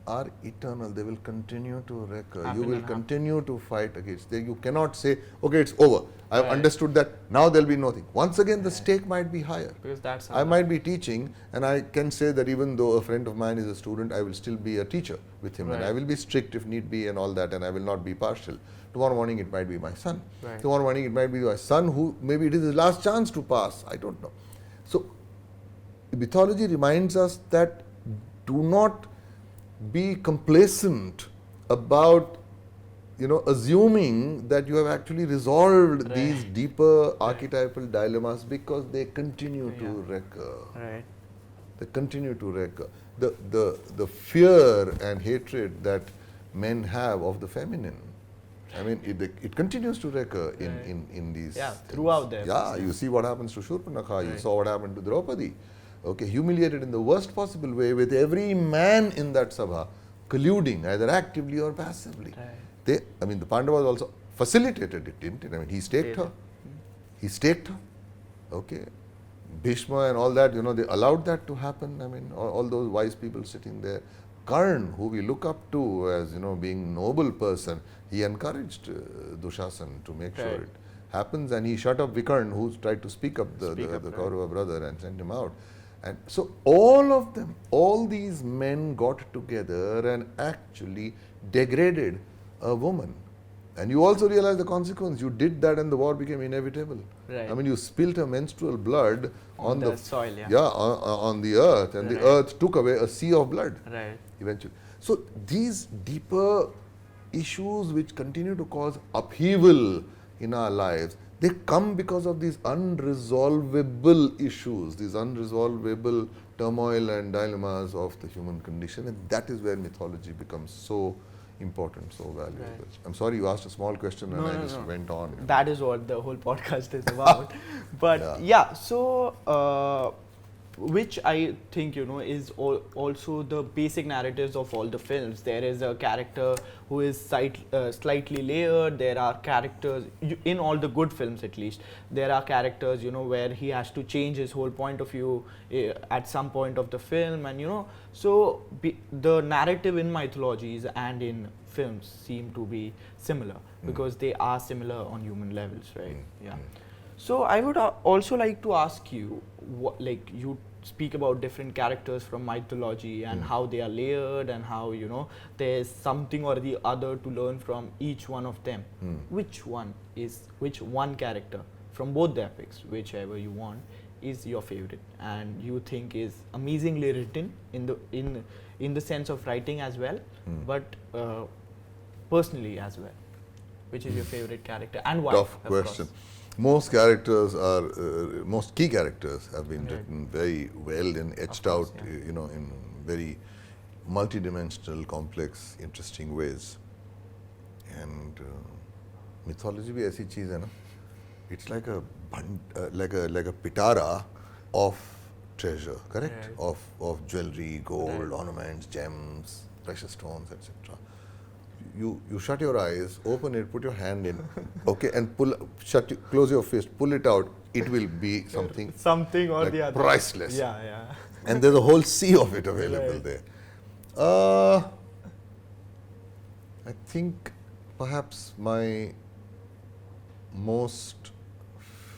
are eternal. They will continue to recur. Happen You will and happen. continue to fight against them. You cannot say, okay, it's over. I've Right. understood that. Now there'll be nothing. Once again, the stake might be higher. Because that's how I might be teaching, and I can say that even though a friend of mine is a student, I will still be a teacher with him, and Right. I will be strict if need be and all that, and I will not be partial. Tomorrow morning it might be my son. Right. Tomorrow morning it might be my son who maybe it is his last chance to pass. I don't know. So mythology reminds us that do not be complacent about assuming that you have actually resolved Right. these deeper archetypal dilemmas, because they continue to Yeah. recur. Right. They continue to recur. The fear and hatred that men have of the feminine, I mean, it continues to recur in these Yeah, things. throughout their Yeah, films, you see what happens to Shurpanakha, you Right. saw what happened to Draupadi. Okay, humiliated in the worst possible way, with every man in that sabha colluding either actively or passively. Right. The Pandavas also facilitated it, didn't it? I mean, he staked her. He staked her. Okay. Bhishma and all that, they allowed that to happen. I mean, all those wise people sitting there. Karn, who we look up to as, being noble person, he encouraged Dushasan to make sure Right. it happens, and he shut up Vikarn, who tried to speak up the Right. Kaurava brother, and sent him out. And so all of them, all these men got together and actually degraded a woman. And you also realize the consequence. You did that and the war became inevitable. Right. I mean, you spilt her menstrual blood on the soil, yeah. on the earth, and the Right. earth took away a sea of blood Right. eventually. So these deeper issues which continue to cause upheaval in our lives, they come because of these unresolvable issues, these unresolvable turmoil and dilemmas of the human condition, and that is where mythology becomes so important, so valuable. Right. I'm sorry you asked a small question and No, I no, just no. went on. That is what the whole podcast is about. But yeah, so which I think is also the basic narratives of all the films. There is a character who is slightly layered. There are characters in all the good films, at least. There are characters where he has to change his whole point of view at some point of the film, and so the narrative in mythologies and in films seem to be similar because they are similar on human levels, right? Yeah. So I would also like to ask you, you speak about different characters from mythology and how they are layered and how there's something or the other to learn from each one of them. Which one character from both the epics, whichever you want, is your favorite and you think is amazingly written in the sense of writing as well, but personally as well? Which is your favorite character and why? Tough of question. course. Most characters are, most key characters have been Right. written very well and etched course, out, yeah. in very multidimensional, complex, interesting ways. And mythology bhi aisi cheez hai na. It's like a pitara of treasure, correct? Right. Of jewelry, gold, Right. ornaments, gems, precious stones, etc. You shut your eyes, open it, put your hand in, okay, and close your fist, pull it out. It will be something or like the other. priceless. Yeah. And there's a whole sea of it available Right. there. I think perhaps my most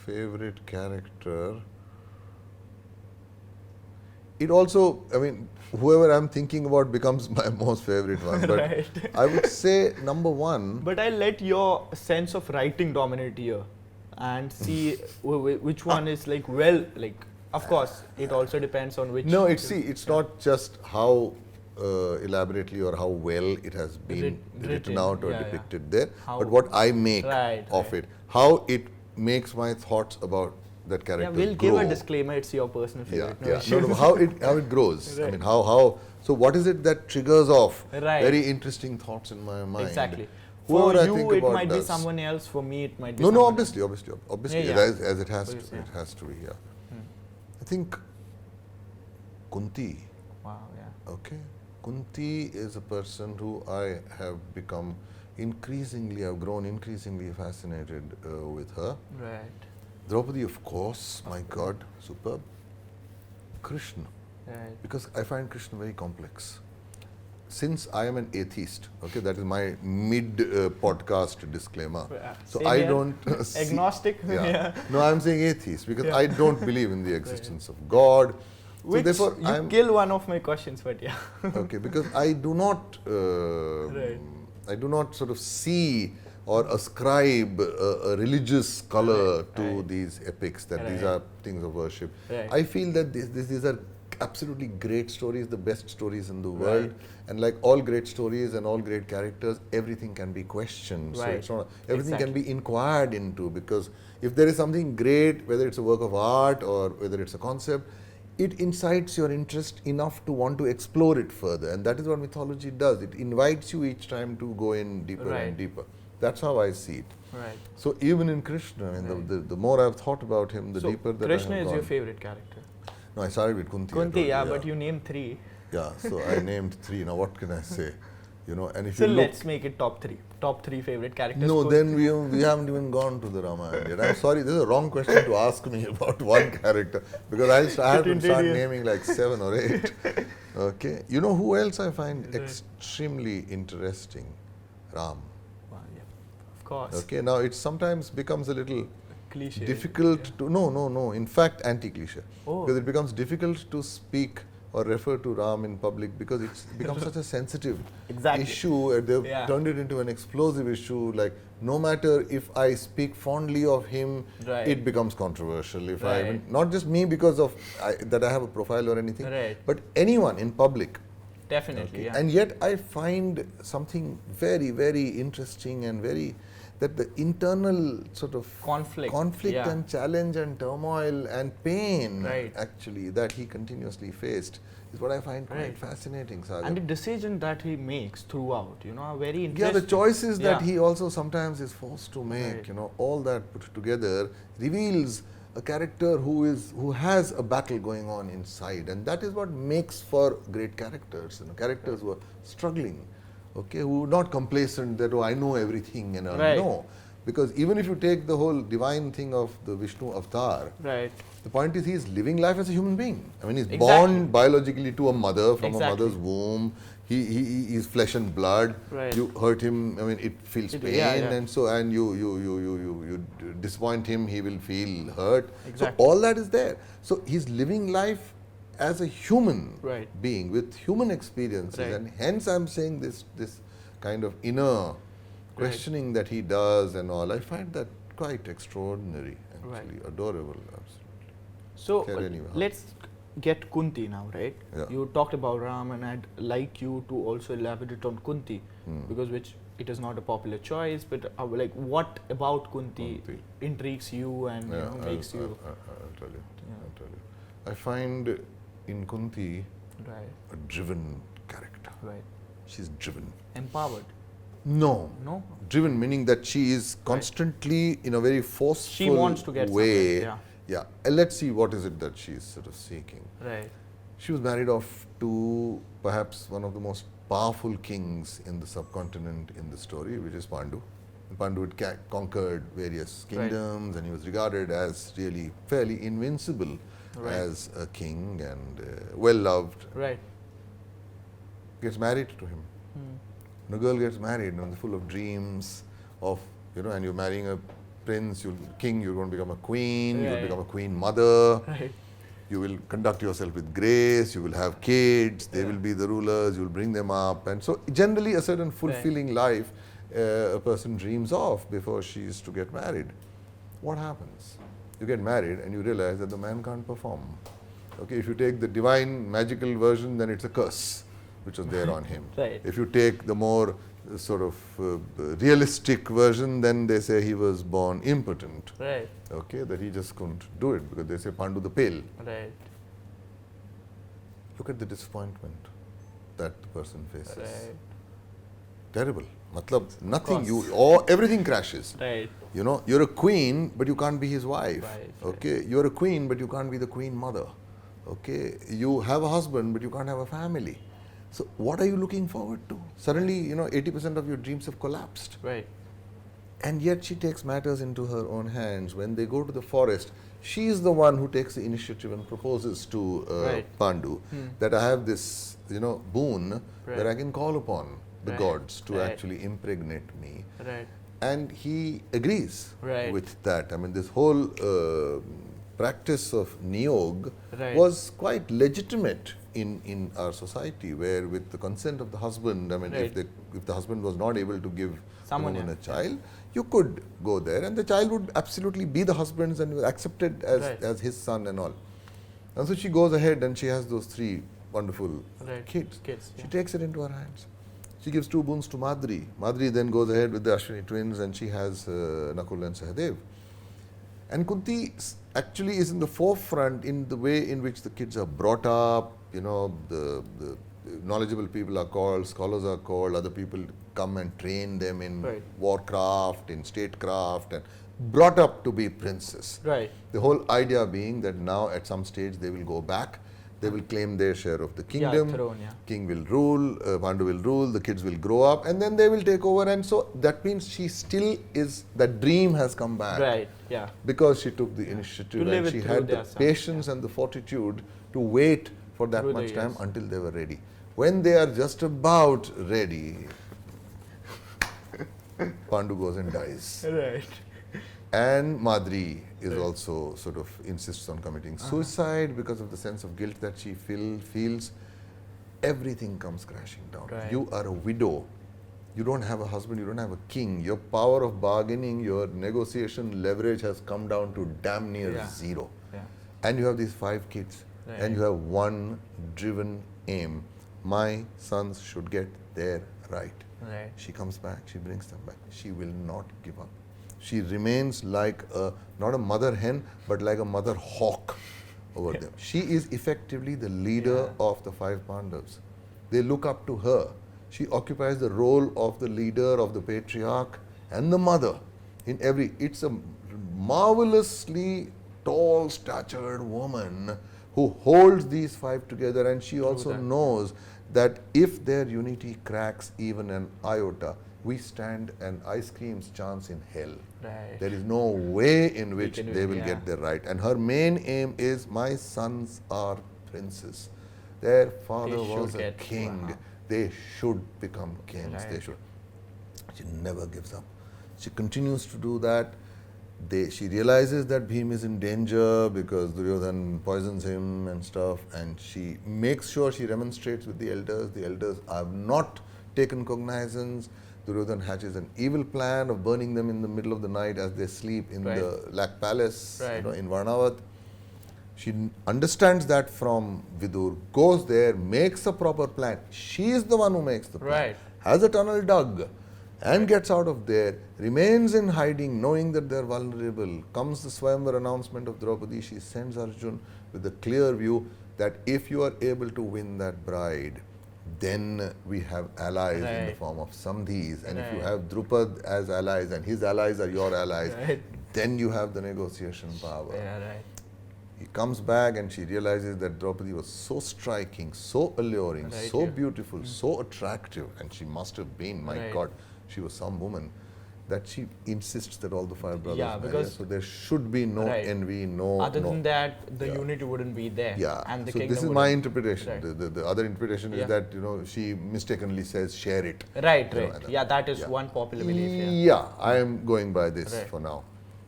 favorite character it also, I mean, whoever I'm thinking about becomes my most favorite one. But Right. I would say number one. But I let your sense of writing dominate here and see which one is like well, like, of course, it also depends on which. No, it's not just how elaborately or how well it has been written out or depicted there, but what I make of it, how it makes my thoughts about that character we'll grow. give a disclaimer, it's your personal favorite. No, how it grows. I mean, how. So what is it that triggers off very interesting thoughts in my mind? Exactly. Whoever For I you, think it about might be does. someone else. For me, it might be. No, someone obviously, Yeah. as it has to, Obviously, it has to be. Yeah, I think Kunti. Wow. Yeah. Okay, Kunti is a person who I have become I've grown increasingly fascinated with her. Right. Draupadi, of course, my God, superb. Krishna, Right. because I find Krishna very complex. Since I am an atheist, okay, that is my mid-podcast disclaimer. So Same I here. don't Agnostic. Yeah. No, I'm saying atheist because I don't believe in the existence of God. Which so therefore, you kill one of my questions, but yeah. Okay, because I do not, I do not sort of see or ascribe a religious color to these epics, that these are things of worship. I feel that these are absolutely great stories, the best stories in the world, and like all great stories and all great characters, everything can be questioned. So it's not, everything can be inquired into, because if there is something great, whether it's a work of art or whether it's a concept, it incites your interest enough to want to explore it further, and that is what mythology does. It invites you each time to go in deeper and deeper. That's how I see it. Right. So even in Krishna, I mean, the more I've thought about him, the deeper that Krishna I have is gone. your favorite character. No, I started with Kunti. Kunti, but you named 3. Yeah, so I named 3. Now what can I say? You know, and if So you look, let's make it top 3. Top 3 favorite characters. no, then we haven't even gone to the Ramayana yet. I'm sorry, this is a wrong question to ask me about one character, because I have to start naming like 7 or 8. Okay, you know who else I find extremely interesting? Ram. Wow, yeah. Of course. Okay, now it sometimes becomes a little Cliche. difficult to, no, in fact anti-cliche. Oh. Because it becomes difficult to speak or refer to Ram in public, because it's become such a sensitive issue, and they've turned it into an explosive issue. Like, no matter if I speak fondly of him, it becomes controversial. If I, not just me because of that I have a profile or anything, but anyone in public. Definitely, And yet I find something very, very interesting and very, that the internal sort of conflict and challenge and turmoil and pain actually that he continuously faced is what I find quite fascinating, Sagar. And the decision that he makes throughout, you know, are very interesting. Yeah, the choices that he also sometimes is forced to make, you know, all that put together reveals a character who has a battle going on inside, and that is what makes for great characters, you know, characters who are struggling. Okay, who are not complacent that, oh, I know everything and no. Because even if you take the whole divine thing of the Vishnu avatar, the point is he is living life as a human being. I mean, he's born biologically to a mother from a mother's womb. He is flesh and blood. You hurt him, I mean, it feels pain, and so, and you disappoint him, he will feel hurt. So all that is there. So he's living life as a human being with human experiences, and hence I'm saying this kind of inner questioning that he does and all, I find that quite extraordinary, actually, adorable, absolutely. So let's get Kunti now, right? You talked about Ram, and I'd like you to also elaborate on Kunti, because it is not a popular choice, but like, what about Kunti intrigues you and makes you? I'll tell you. I find in Kunti a driven character. She's driven. Empowered. No. Driven, meaning that she is constantly in a very forceful she wants to get way. And let's see what is it that she is sort of seeking. She was married off to perhaps one of the most powerful kings in the subcontinent in the story, which is Pandu. Pandu had conquered various kingdoms, and he was regarded as really fairly invincible as a king, and well loved. Gets married to him. And a girl gets married, and full of dreams of, you know, and you're marrying a prince, king, you're going to become a queen, you'll become a queen mother. you will conduct yourself with grace, you will have kids, they will be the rulers, you will bring them up. And so generally a certain fulfilling life a person dreams of before she is to get married. What happens? You get married and you realize that the man can't perform. Okay, if you take the divine magical version, then it's a curse which was there on him. Right. If you take the more sort of realistic version, then they say he was born impotent. Right. Okay, that he just couldn't do it because they say Pandu the Pale. Right. Look at the disappointment that the person faces. Right. Terrible. Matlab, nothing, everything crashes. Right. You know, you're a queen, but you can't be his wife. Right, Okay, you're a queen, but you can't be the queen mother. Okay, you have a husband, but you can't have a family. So what are you looking forward to? Suddenly, you know, 80% of your dreams have collapsed. Right. And yet she takes matters into her own hands. When they go to the forest, she is the one who takes the initiative and proposes to Pandu that I have this, you know, boon where I can call upon the gods to actually impregnate me. Right. And he agrees Right. with that. I mean, this whole practice of niyog Right. was quite legitimate in our society, where with the consent of the husband, I mean, Right. if the husband was not able to give Someone, the woman a child, you could go there and the child would absolutely be the husband's and was accepted as his son and all. And so she goes ahead and she has those 3 wonderful kids. She takes it into her hands. She gives 2 boons to Madri. Madri then goes ahead with the Ashwini twins and she has Nakul and Sahadev. And Kunti actually is in the forefront in the way in which the kids are brought up. You know, the knowledgeable people are called, scholars are called, other people come and train them in warcraft, in statecraft, and brought up to be princes. Right. The whole idea being that now at some stage they will go back, they will claim their share of the kingdom, throne, king will rule, Pandu will rule, the kids will grow up and then they will take over, and so that means she still is, that dream has come back. Right, yeah. Because she took the initiative and she had the patience and the fortitude to wait for that much time until they were ready. When they are just about ready, Pandu goes and dies. Right. And Madri is also sort of insists on committing suicide because of the sense of guilt that she feels. Everything comes crashing down. Right. You are a widow. You don't have a husband, you don't have a king. Your power of bargaining, your negotiation leverage has come down to damn near zero. Yeah. And you have these 5 kids. Right. And you have one driven aim. My sons should get their right. Right. She comes back, she brings them back. She will not give up. She remains like not a mother hen, but like a mother hawk over them. She is effectively the leader of the 5 Pandavas. They look up to her. She occupies the role of the leader, of the patriarch and the mother in every. It's a marvelously tall statured woman who holds these 5 together, and she also knows that if their unity cracks even an iota, we stand an ice cream's chance in hell. Right. There is no way in which they will get their right. And her main aim is, my sons are princes. Their father was a king. They should become kings. Right. They should. She never gives up. She continues to do that. She realizes that Bhim is in danger because Duryodhan poisons him and stuff, and she makes sure she remonstrates with the elders. The elders have not taken cognizance. Duryodhan hatches an evil plan of burning them in the middle of the night as they sleep in the Lac Palace, in Varnavat. She understands that from Vidur, goes there, makes a proper plan. She is the one who makes the plan. Has a tunnel dug and gets out of there, remains in hiding, knowing that they are vulnerable. Comes the Swayamvar announcement of Draupadi. She sends Arjun with a clear view that if you are able to win that bride, then we have allies in the form of Samdhis. And if you have Drupad as allies and his allies are your allies, then you have the negotiation power. He comes back and she realizes that Draupadi was so striking, so alluring, so beautiful, so attractive, and she must have been, my God, she was some woman, that she insists that all the 5 brothers marry. So there should be no envy, no... Other than that, the unity wouldn't be there. And the so this is my interpretation. The other interpretation is that, you know, she mistakenly says, share it. That is one popular belief. I am going by this for now.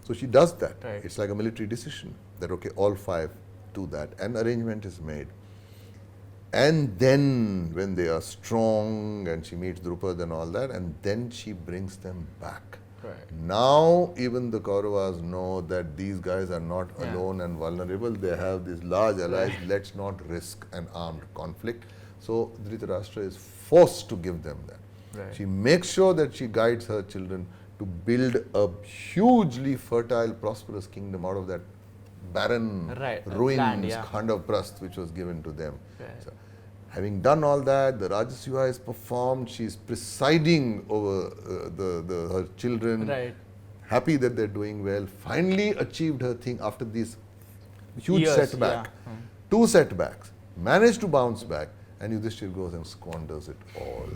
So she does that. It's like a military decision that, okay, all 5 do that. An arrangement is made. And then when they are strong and she meets Drupad and all that, and then she brings them back. Right. Now even the Kauravas know that these guys are not alone and vulnerable. They have these large allies. Let's not risk an armed conflict. So Dhritarashtra is forced to give them that. Right. She makes sure that she guides her children to build a hugely fertile, prosperous kingdom out of that barren ruins, land, Khandavprasth, which was given to them. Right. So, having done all that, the Rajasuya is performed. She is presiding over her children, happy that they're doing well. Finally achieved her thing after this huge setback. Two setbacks. Managed to bounce back, and Yudhishthir goes and squanders it all.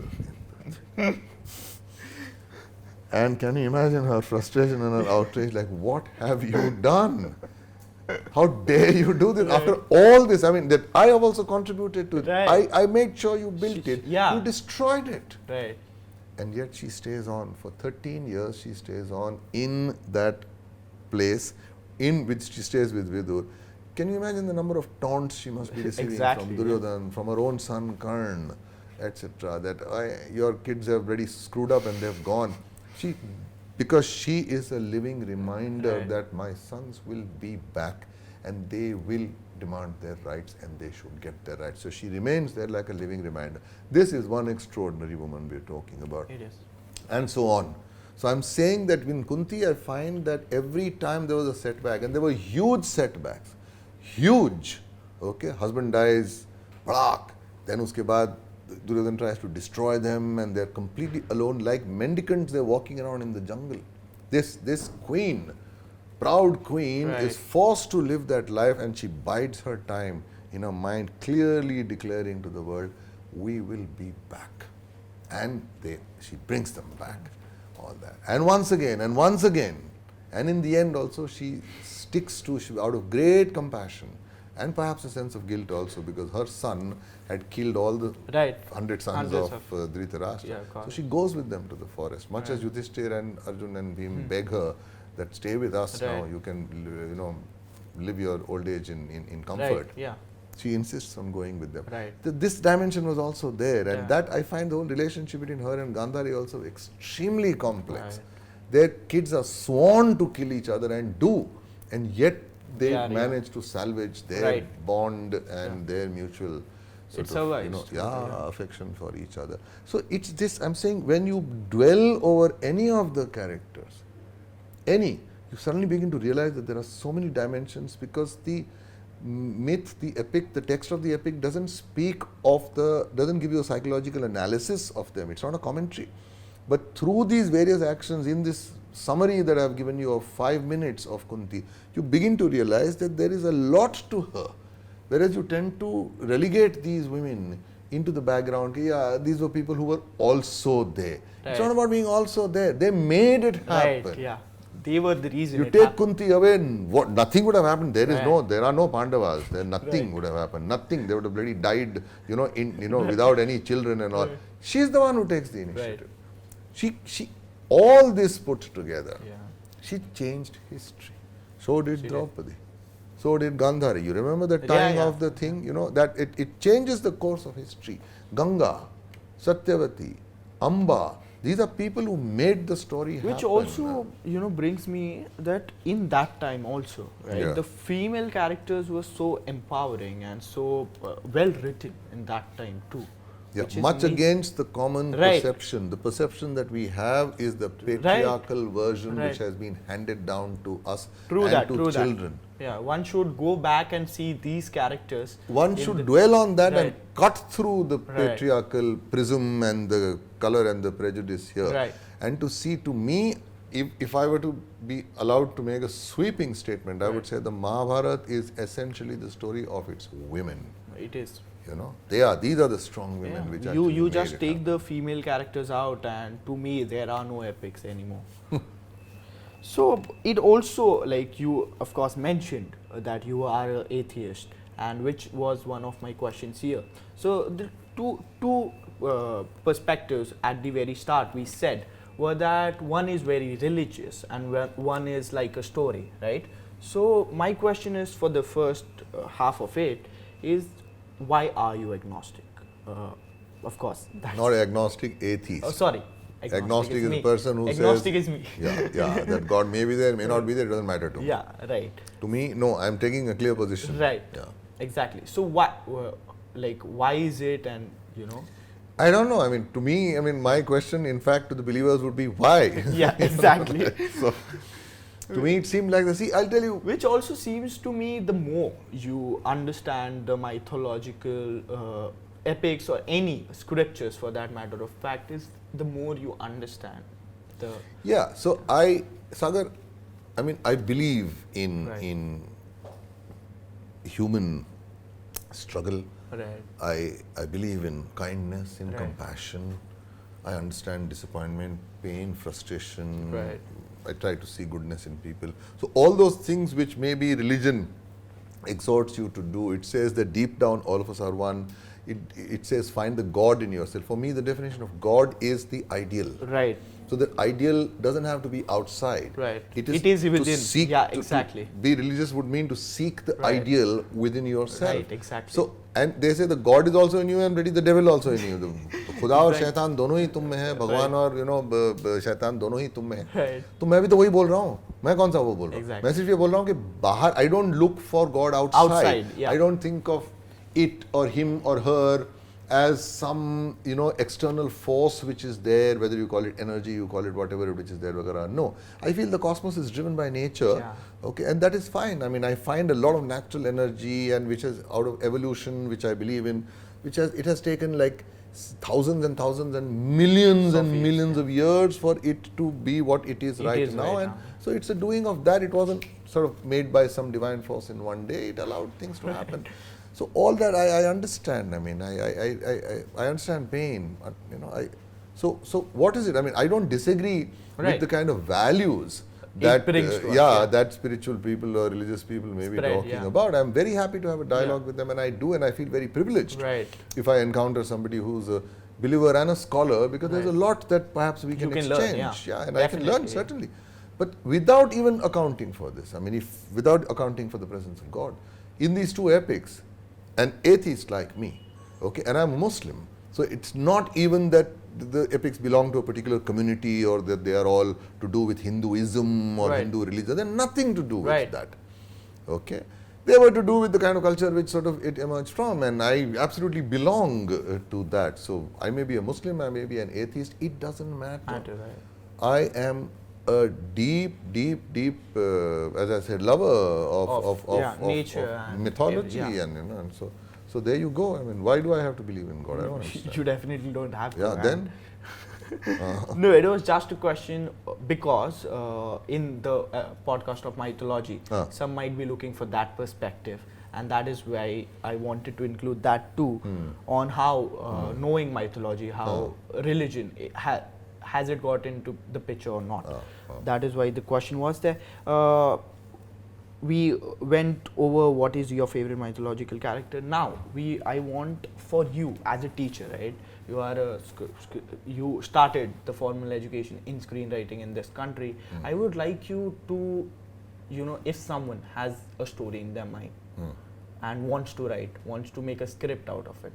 And can you imagine her frustration and her outrage? Like, what have you done? How dare you do this? After all this, I mean, that I have also contributed to it. I made sure you built it. You destroyed it. Right. And yet she stays on. For 13 years, she stays on in that place in which she stays with Vidur. Can you imagine the number of taunts she must be receiving from Duryodhana, from her own son Karna, etc. That your kids have already screwed up and they've gone. Because she is a living reminder that my sons will be back and they will demand their rights and they should get their rights. So she remains there like a living reminder. This is one extraordinary woman we're talking about. It is. And so on. So I'm saying that in Kunti, I find that every time there was a setback, and there were huge setbacks, huge. Okay, husband dies, brak. Then uske baad Duryodhana tries to destroy them, and they're completely alone, like mendicants. They're walking around in the jungle. This queen, proud queen, is forced to live that life, and she bides her time in her mind, clearly declaring to the world, "We will be back," and she brings them back. All that, and once again, and in the end also she sticks to out of great compassion. And perhaps a sense of guilt also, because her son had killed all the 100 sons of Dhritarashtra. So she goes with them to the forest, much as Yudhishthir and Arjun and Bhim beg her that stay with us now. You can, live your old age in comfort. She insists on going with them. This dimension was also there, and that I find the whole relationship between her and Gandhari also extremely complex. Their kids are sworn to kill each other and yet they manage to salvage their bond and their mutual affection for each other. So it's this, I'm saying, when you dwell over any of the characters, you suddenly begin to realize that there are so many dimensions, because the myth, the epic, the text of the epic doesn't give you a psychological analysis of them. It's not a commentary. But through these various actions, in this summary that I have given you of 5 minutes of Kunti, you begin to realize that there is a lot to her. Whereas you tend to relegate these women into the background. These were people who were also there. It's not about being also there. They made it happen. They were the reason. You take Kunti away, nothing would have happened. There are no Pandavas. Nothing would have happened. Nothing. They would have bloody died, without any children and all. She's the one who takes the initiative. She all this put together, she changed history. So did Draupadi. So did Gandhari. You remember the tying of the thing? That it changes the course of history. Ganga, Satyavati, Amba. These are people who made the story happen. Which also, brings me that in that time also, the female characters were so empowering and so well written in that time too. Much against the common perception. The perception that we have is the patriarchal version which has been handed down to us and to children. One should go back and see these characters. One should dwell on that and cut through the patriarchal prism and the color and the prejudice here. And to see, to me, if I were to be allowed to make a sweeping statement, I would say the Mahabharata is essentially the story of its women. It is. These are the strong women which actually you just take the female characters out, and to me there are no epics anymore. So it also, like you of course mentioned that you are an atheist, and which was one of my questions here. So the two perspectives at the very start we said were that one is very religious and one is like a story, right? So my question is, for the first half of it, is why are you agnostic? Of course, that's Not agnostic, atheist. oh, sorry. Agnostic is me. the person who agnostic says, is me. yeah, that God may be there, may not be there, it doesn't matter to me. Yeah, right. To me, no, I'm taking a clear position. Right. Yeah. Exactly. So why, why is it, and I don't know. I mean, to me, my question, in fact, to the believers would be why. Yeah, exactly. So, to me, it seemed like I'll tell you. Which also seems to me, the more you understand the mythological epics or any scriptures for that matter of fact, is the more you understand the. Yeah. So Sagar, I believe in human struggle. Right. I believe in kindness, in Right. compassion. I understand disappointment, pain, frustration. Right. I try to see goodness in people. So all those things which maybe religion exhorts you to do, it says that deep down all of us are one. It says find the God in yourself. For me, the definition of God is the ideal. Right. So the ideal doesn't have to be outside. Right. It It is is within. to seek. Yeah, to exactly. be religious would mean to seek the Right. ideal within yourself. Right, exactly. So, and they say the God is also in you and the devil also in you. The खुदा और शैतान दोनों ही तुम में है, भगवान और शैतान दोनों ही तुम में है. Right. तो मैं भी तो वही बोल रहा हूँ. मैं कौन सा वो बोल रहा हूँ? Exactly. मैं सिर्फ ये बोल रहा हूँ कि बाहर, I don't look for God outside. Outside, yeah. I don't think of it or him or her as some external force which is there, whether you call it energy, you call it whatever which is there, वगैरह. No, I feel the cosmos is driven by nature. Yeah. Okay, and that is fine. I find a lot of natural energy, and which is out of evolution, which I believe in, it has taken like thousands and thousands and millions and millions of years for it to be what it is right now. And so it's a doing of that. It wasn't sort of made by some divine force in one day. It allowed things to happen. So all that I understand. I understand pain. So what is it? I don't disagree with the kind of values that that spiritual people or religious people may be talking about. I'm very happy to have a dialogue with them, and I do, and I feel very privileged if I encounter somebody who's a believer and a scholar, because there's a lot that perhaps we can exchange. Learn, and I can learn, certainly. But without even accounting for this, without accounting for the presence of God, in these two epics, an atheist like me, okay, and I'm a Muslim, so it's not even that the epics belong to a particular community or that they are all to do with Hinduism or Hindu religion. They're nothing to do with that. Okay, they were to do with the kind of culture which sort of it emerged from, and I absolutely belong to that. So I may be a Muslim, I may be an atheist. It doesn't matter. I am a deep, as I said, lover of nature, of mythology, and so there you go. Why do I have to believe in God? I don't understand. You definitely don't have to. Yeah, then? No, it was just a question because in the podcast of mythology, some might be looking for that perspective, and that is why I wanted to include that too, on how knowing mythology, how religion has it got into the picture or not. That is why the question was there. We went over what is your favorite mythological character. Now, I want for you as a teacher, right? You are you started the formal education in screenwriting in this country. I would like you to, if someone has a story in their mind and wants to write, wants to make a script out of it,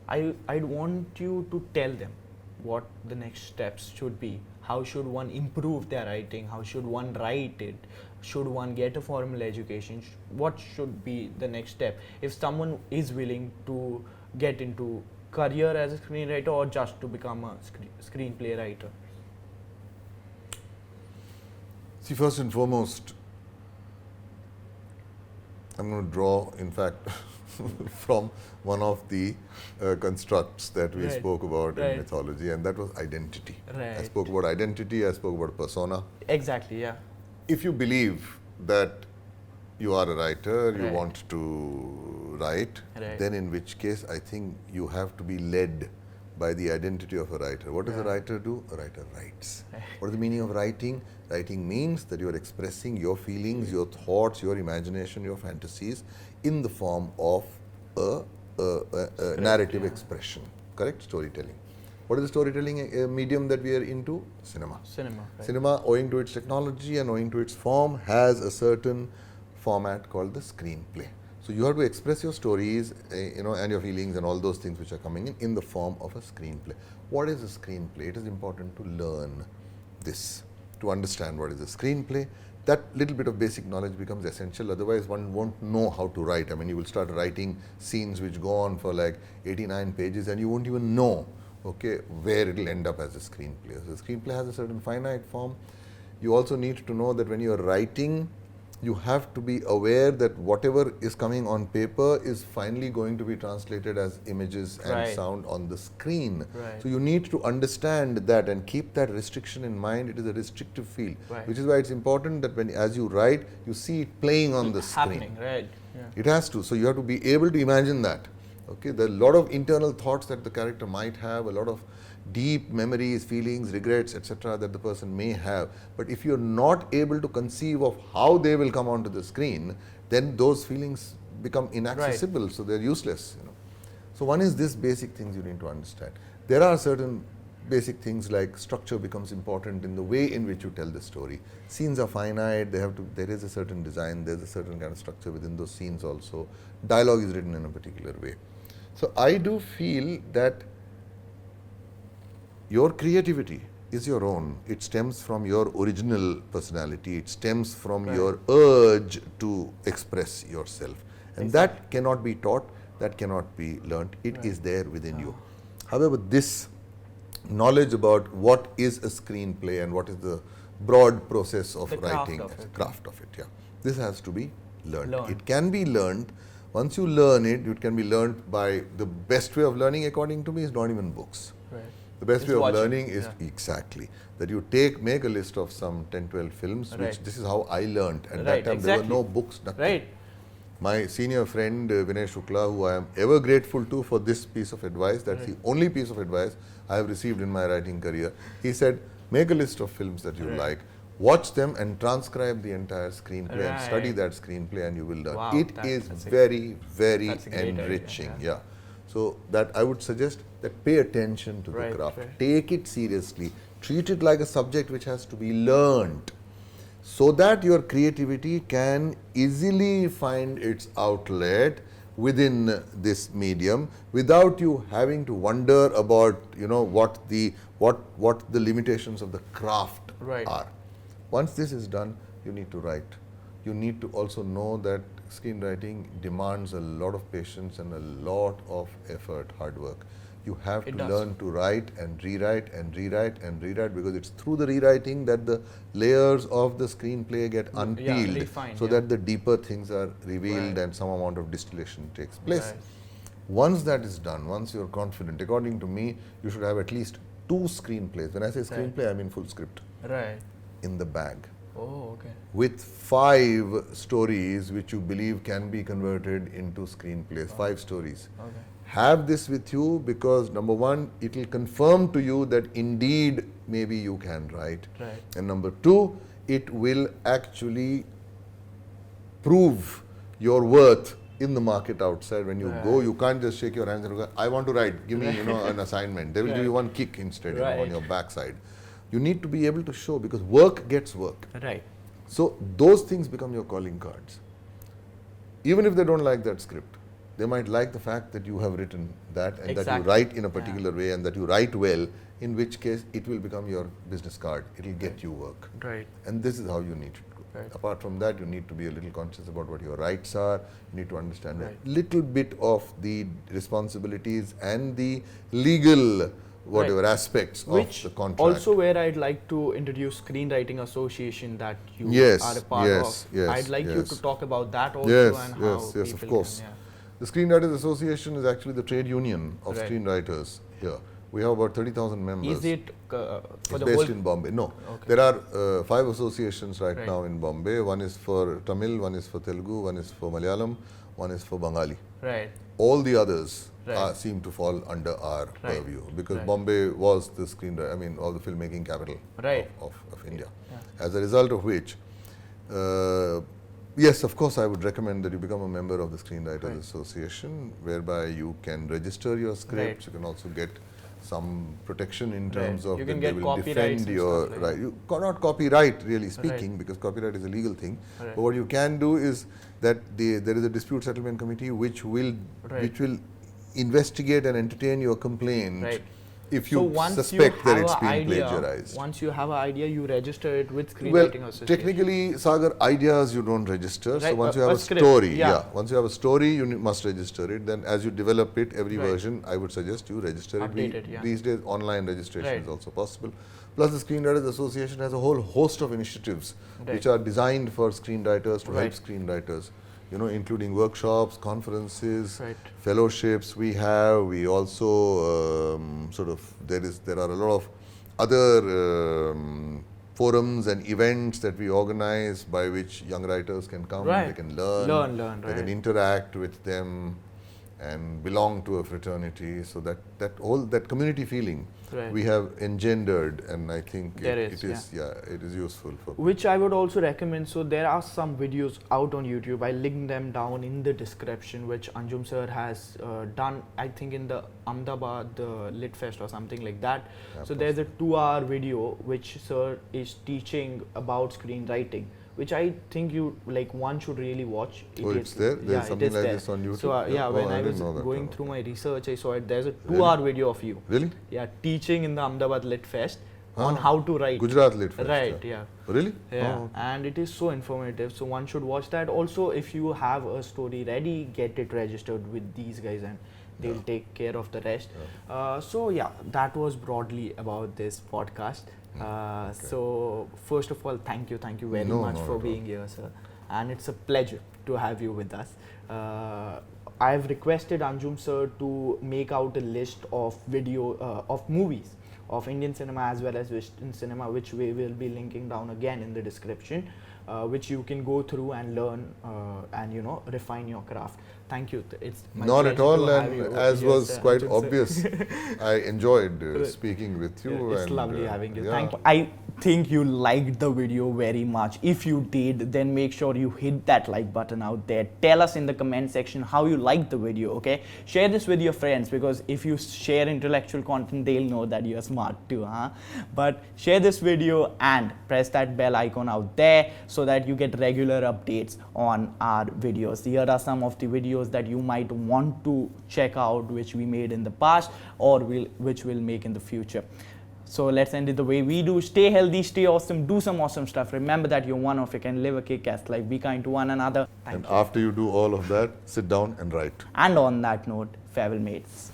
I'd want you to tell them what the next steps should be. How should one improve their writing? How should one write it? Should one get a formal education? What should be the next step? If someone is willing to get into career as a screenwriter or just to become a screenplay writer? See, first and foremost, I'm going to draw, in fact, from one of the constructs that we spoke about in mythology, and that was identity. I spoke about identity, I spoke about persona. Exactly, yeah. If you believe that you are a writer, you want to write, then in which case I think you have to be led by the identity of a writer. What does a writer do? A writer writes. What is the meaning of writing? Writing means that you are expressing your feelings, your thoughts, your imagination, your fantasies in the form of a narrative expression. Correct? Storytelling. What is the storytelling medium that we are into? Cinema. Cinema. Cinema, owing to its technology and owing to its form, has a certain format called the screenplay. So you have to express your stories, and your feelings and all those things which are coming in the form of a screenplay. What is a screenplay? It is important to learn this, to understand what is a screenplay. That little bit of basic knowledge becomes essential, otherwise one won't know how to write. I mean, you will start writing scenes which go on for like 89 pages and you won't even know, okay, where it will end up as a screenplay. So the screenplay has a certain finite form. You also need to know that when you are writing, you have to be aware that whatever is coming on paper is finally going to be translated as images and sound on the screen. So you need to understand that and keep that restriction in mind. It is a restrictive field, which is why it's important that as you write, you see it playing on the screen. It has to. So you have to be able to imagine that. Okay, there are a lot of internal thoughts that the character might have, a lot of deep memories, feelings, regrets, etc. that the person may have. But if you're not able to conceive of how they will come onto the screen, then those feelings become inaccessible, so they're useless. So one is this basic things you need to understand. There are certain basic things like structure becomes important in the way in which you tell the story. Scenes are finite, there is a certain design, there's a certain kind of structure within those scenes also. Dialogue is written in a particular way. So I do feel that your creativity is your own. It stems from your original personality. It stems from your urge to express yourself. And that cannot be taught, that cannot be learnt. It is there within you. However, this knowledge about what is a screenplay and what is the broad process of writing, craft of it, this has to be learned. It can be learned. Once you learn it, it can be learned by the best way of learning, according to me, is not even books. The best way of learning is exactly that you make a list of some 10, 12 films, which this is how I learned. And that time there were no books, nothing. My senior friend Vinay Shukla, who I am ever grateful to for this piece of advice, that's the only piece of advice I have received in my writing career. He said, make a list of films that you like, watch them and transcribe the entire screenplay and study that screenplay and you will learn. It is very, very enriching. So that I would suggest that pay attention to the craft, take it seriously, treat it like a subject which has to be learned, so that your creativity can easily find its outlet within this medium without you having to wonder about what the limitations of the craft are. Once this is done, you need to write. You need to also know that screenwriting demands a lot of patience and a lot of effort, hard work. You have to learn to write and rewrite and rewrite and rewrite, because it's through the rewriting that the layers of the screenplay get unpeeled, so that the deeper things are revealed and some amount of distillation takes place. Once that is done, once you're confident, according to me, you should have at least 2 screenplays. When I say screenplay, I mean full script in the bag. With 5 stories which you believe can be converted into screenplays, 5 stories. Have this with you, because number 1, it will confirm to you that indeed maybe you can write. And number 2, it will actually prove your worth in the market outside. When you go, you can't just shake your hands and go, I want to write, give me an assignment. They will give you one kick instead on your backside. You need to be able to show, because work gets work. So those things become your calling cards. Even if they don't like that script, they might like the fact that you have written that and that you write in a particular way and that you write well, in which case it will become your business card. It will get you work. And this is how you need to go. Apart from that, you need to be a little conscious about what your rights are. You need to understand a little bit of the responsibilities and the legal aspects of the contract. Also where I'd like to introduce Screenwriting Association that you are a part of. I'd like you to talk about that also and how people of course. The Screenwriters Association is actually the trade union of screenwriters here. We have about 30,000 members. Is it for the based in Bombay? No. There are 5 associations right now in Bombay. One is for Tamil, one is for Telugu, one is for Malayalam, one is for Bengali. All the others seem to fall under our purview, because Bombay was the all the filmmaking capital of India. As a result of which, yes, of course, I would recommend that you become a member of the Screenwriters Association, whereby you can register your scripts. You can also get some protection in Right. terms of You that can they get will copyrights defend and your stuff like right. You cannot copyright, really speaking, because copyright is a legal thing. Right. But what you can do is that there is a dispute settlement committee which will investigate and entertain your complaint. Right. If So you once suspect you that have it's an been idea, plagiarized. once you have an idea, you register it with Well, Screenwriting Association. technically, Sagar, ideas you don't register. So Right, once a- you have a a script, story, yeah. once you have a story, you must register it. Then as you develop it, every Right. version, I would suggest you register Update it. it, yeah. These days, online registration Right. is also possible. Plus, the Screenwriters Association has a whole host of initiatives Right. which are designed for screenwriters to help Right. screenwriters. You know, including workshops, conferences, Right. fellowships. We also there are a lot of other forums and events that we organize by which young writers can come, Right. they can learn, Learn, they can right. interact with them and belong to a fraternity. So that community feeling Right. we have engendered, and I think There it is, is useful for Which I would also recommend. So there are some videos out on YouTube. I link them down in the description, which Anjum sir has done, I think in the Ahmedabad Lit Fest or something like that. Yeah, So there's a 2-hour video which sir is teaching about screenwriting, which I think one should really watch. Oh, it's there? There's Yeah, it something is like there. this on YouTube? So Yeah. when Oh, I I didn't was know that. going Oh, through okay. my research, I saw it. There's a 2-hour video of you. Really? Yeah, teaching in the Ahmedabad Lit Fest on Ah, how to write. Gujarat Lit Fest. Right, yeah. Really? Yeah, Oh, okay. and it is so informative. So one should watch that. Also, if you have a story ready, get it registered with these guys, and they'll take care of the rest. So yeah, that was broadly about this podcast. So first of all, thank you very No, much not for at being here, sir. And it's a pleasure to have you with us. I have requested Anjum sir to make out a list of of movies of Indian cinema as well as Western cinema, which we will be linking down again in the description, which you can go through and learn and refine your craft. Thank you. It's my Not at pleasure all, to have and you as here, was sir, quite Anjum sir. obvious, I enjoyed speaking with you. It's and, lovely having you. yeah. Thank you. I think you liked the video very much. If you did, then make sure you hit that like button out there. Tell us in the comment section how you liked the video, okay? Share this with your friends, because if you share intellectual content, they'll know that you're smart too, huh? But share this video and press that bell icon out there so that you get regular updates on our videos. Here are some of the videos that you might want to check out, which we made in the past or which we'll make in the future. So let's end it the way we do. Stay healthy, stay awesome, do some awesome stuff. Remember that you're one of you, can live a kick-ass life. Be kind to one another. Thank And you. after you do all of that, sit down and write. And on that note, farewell mates.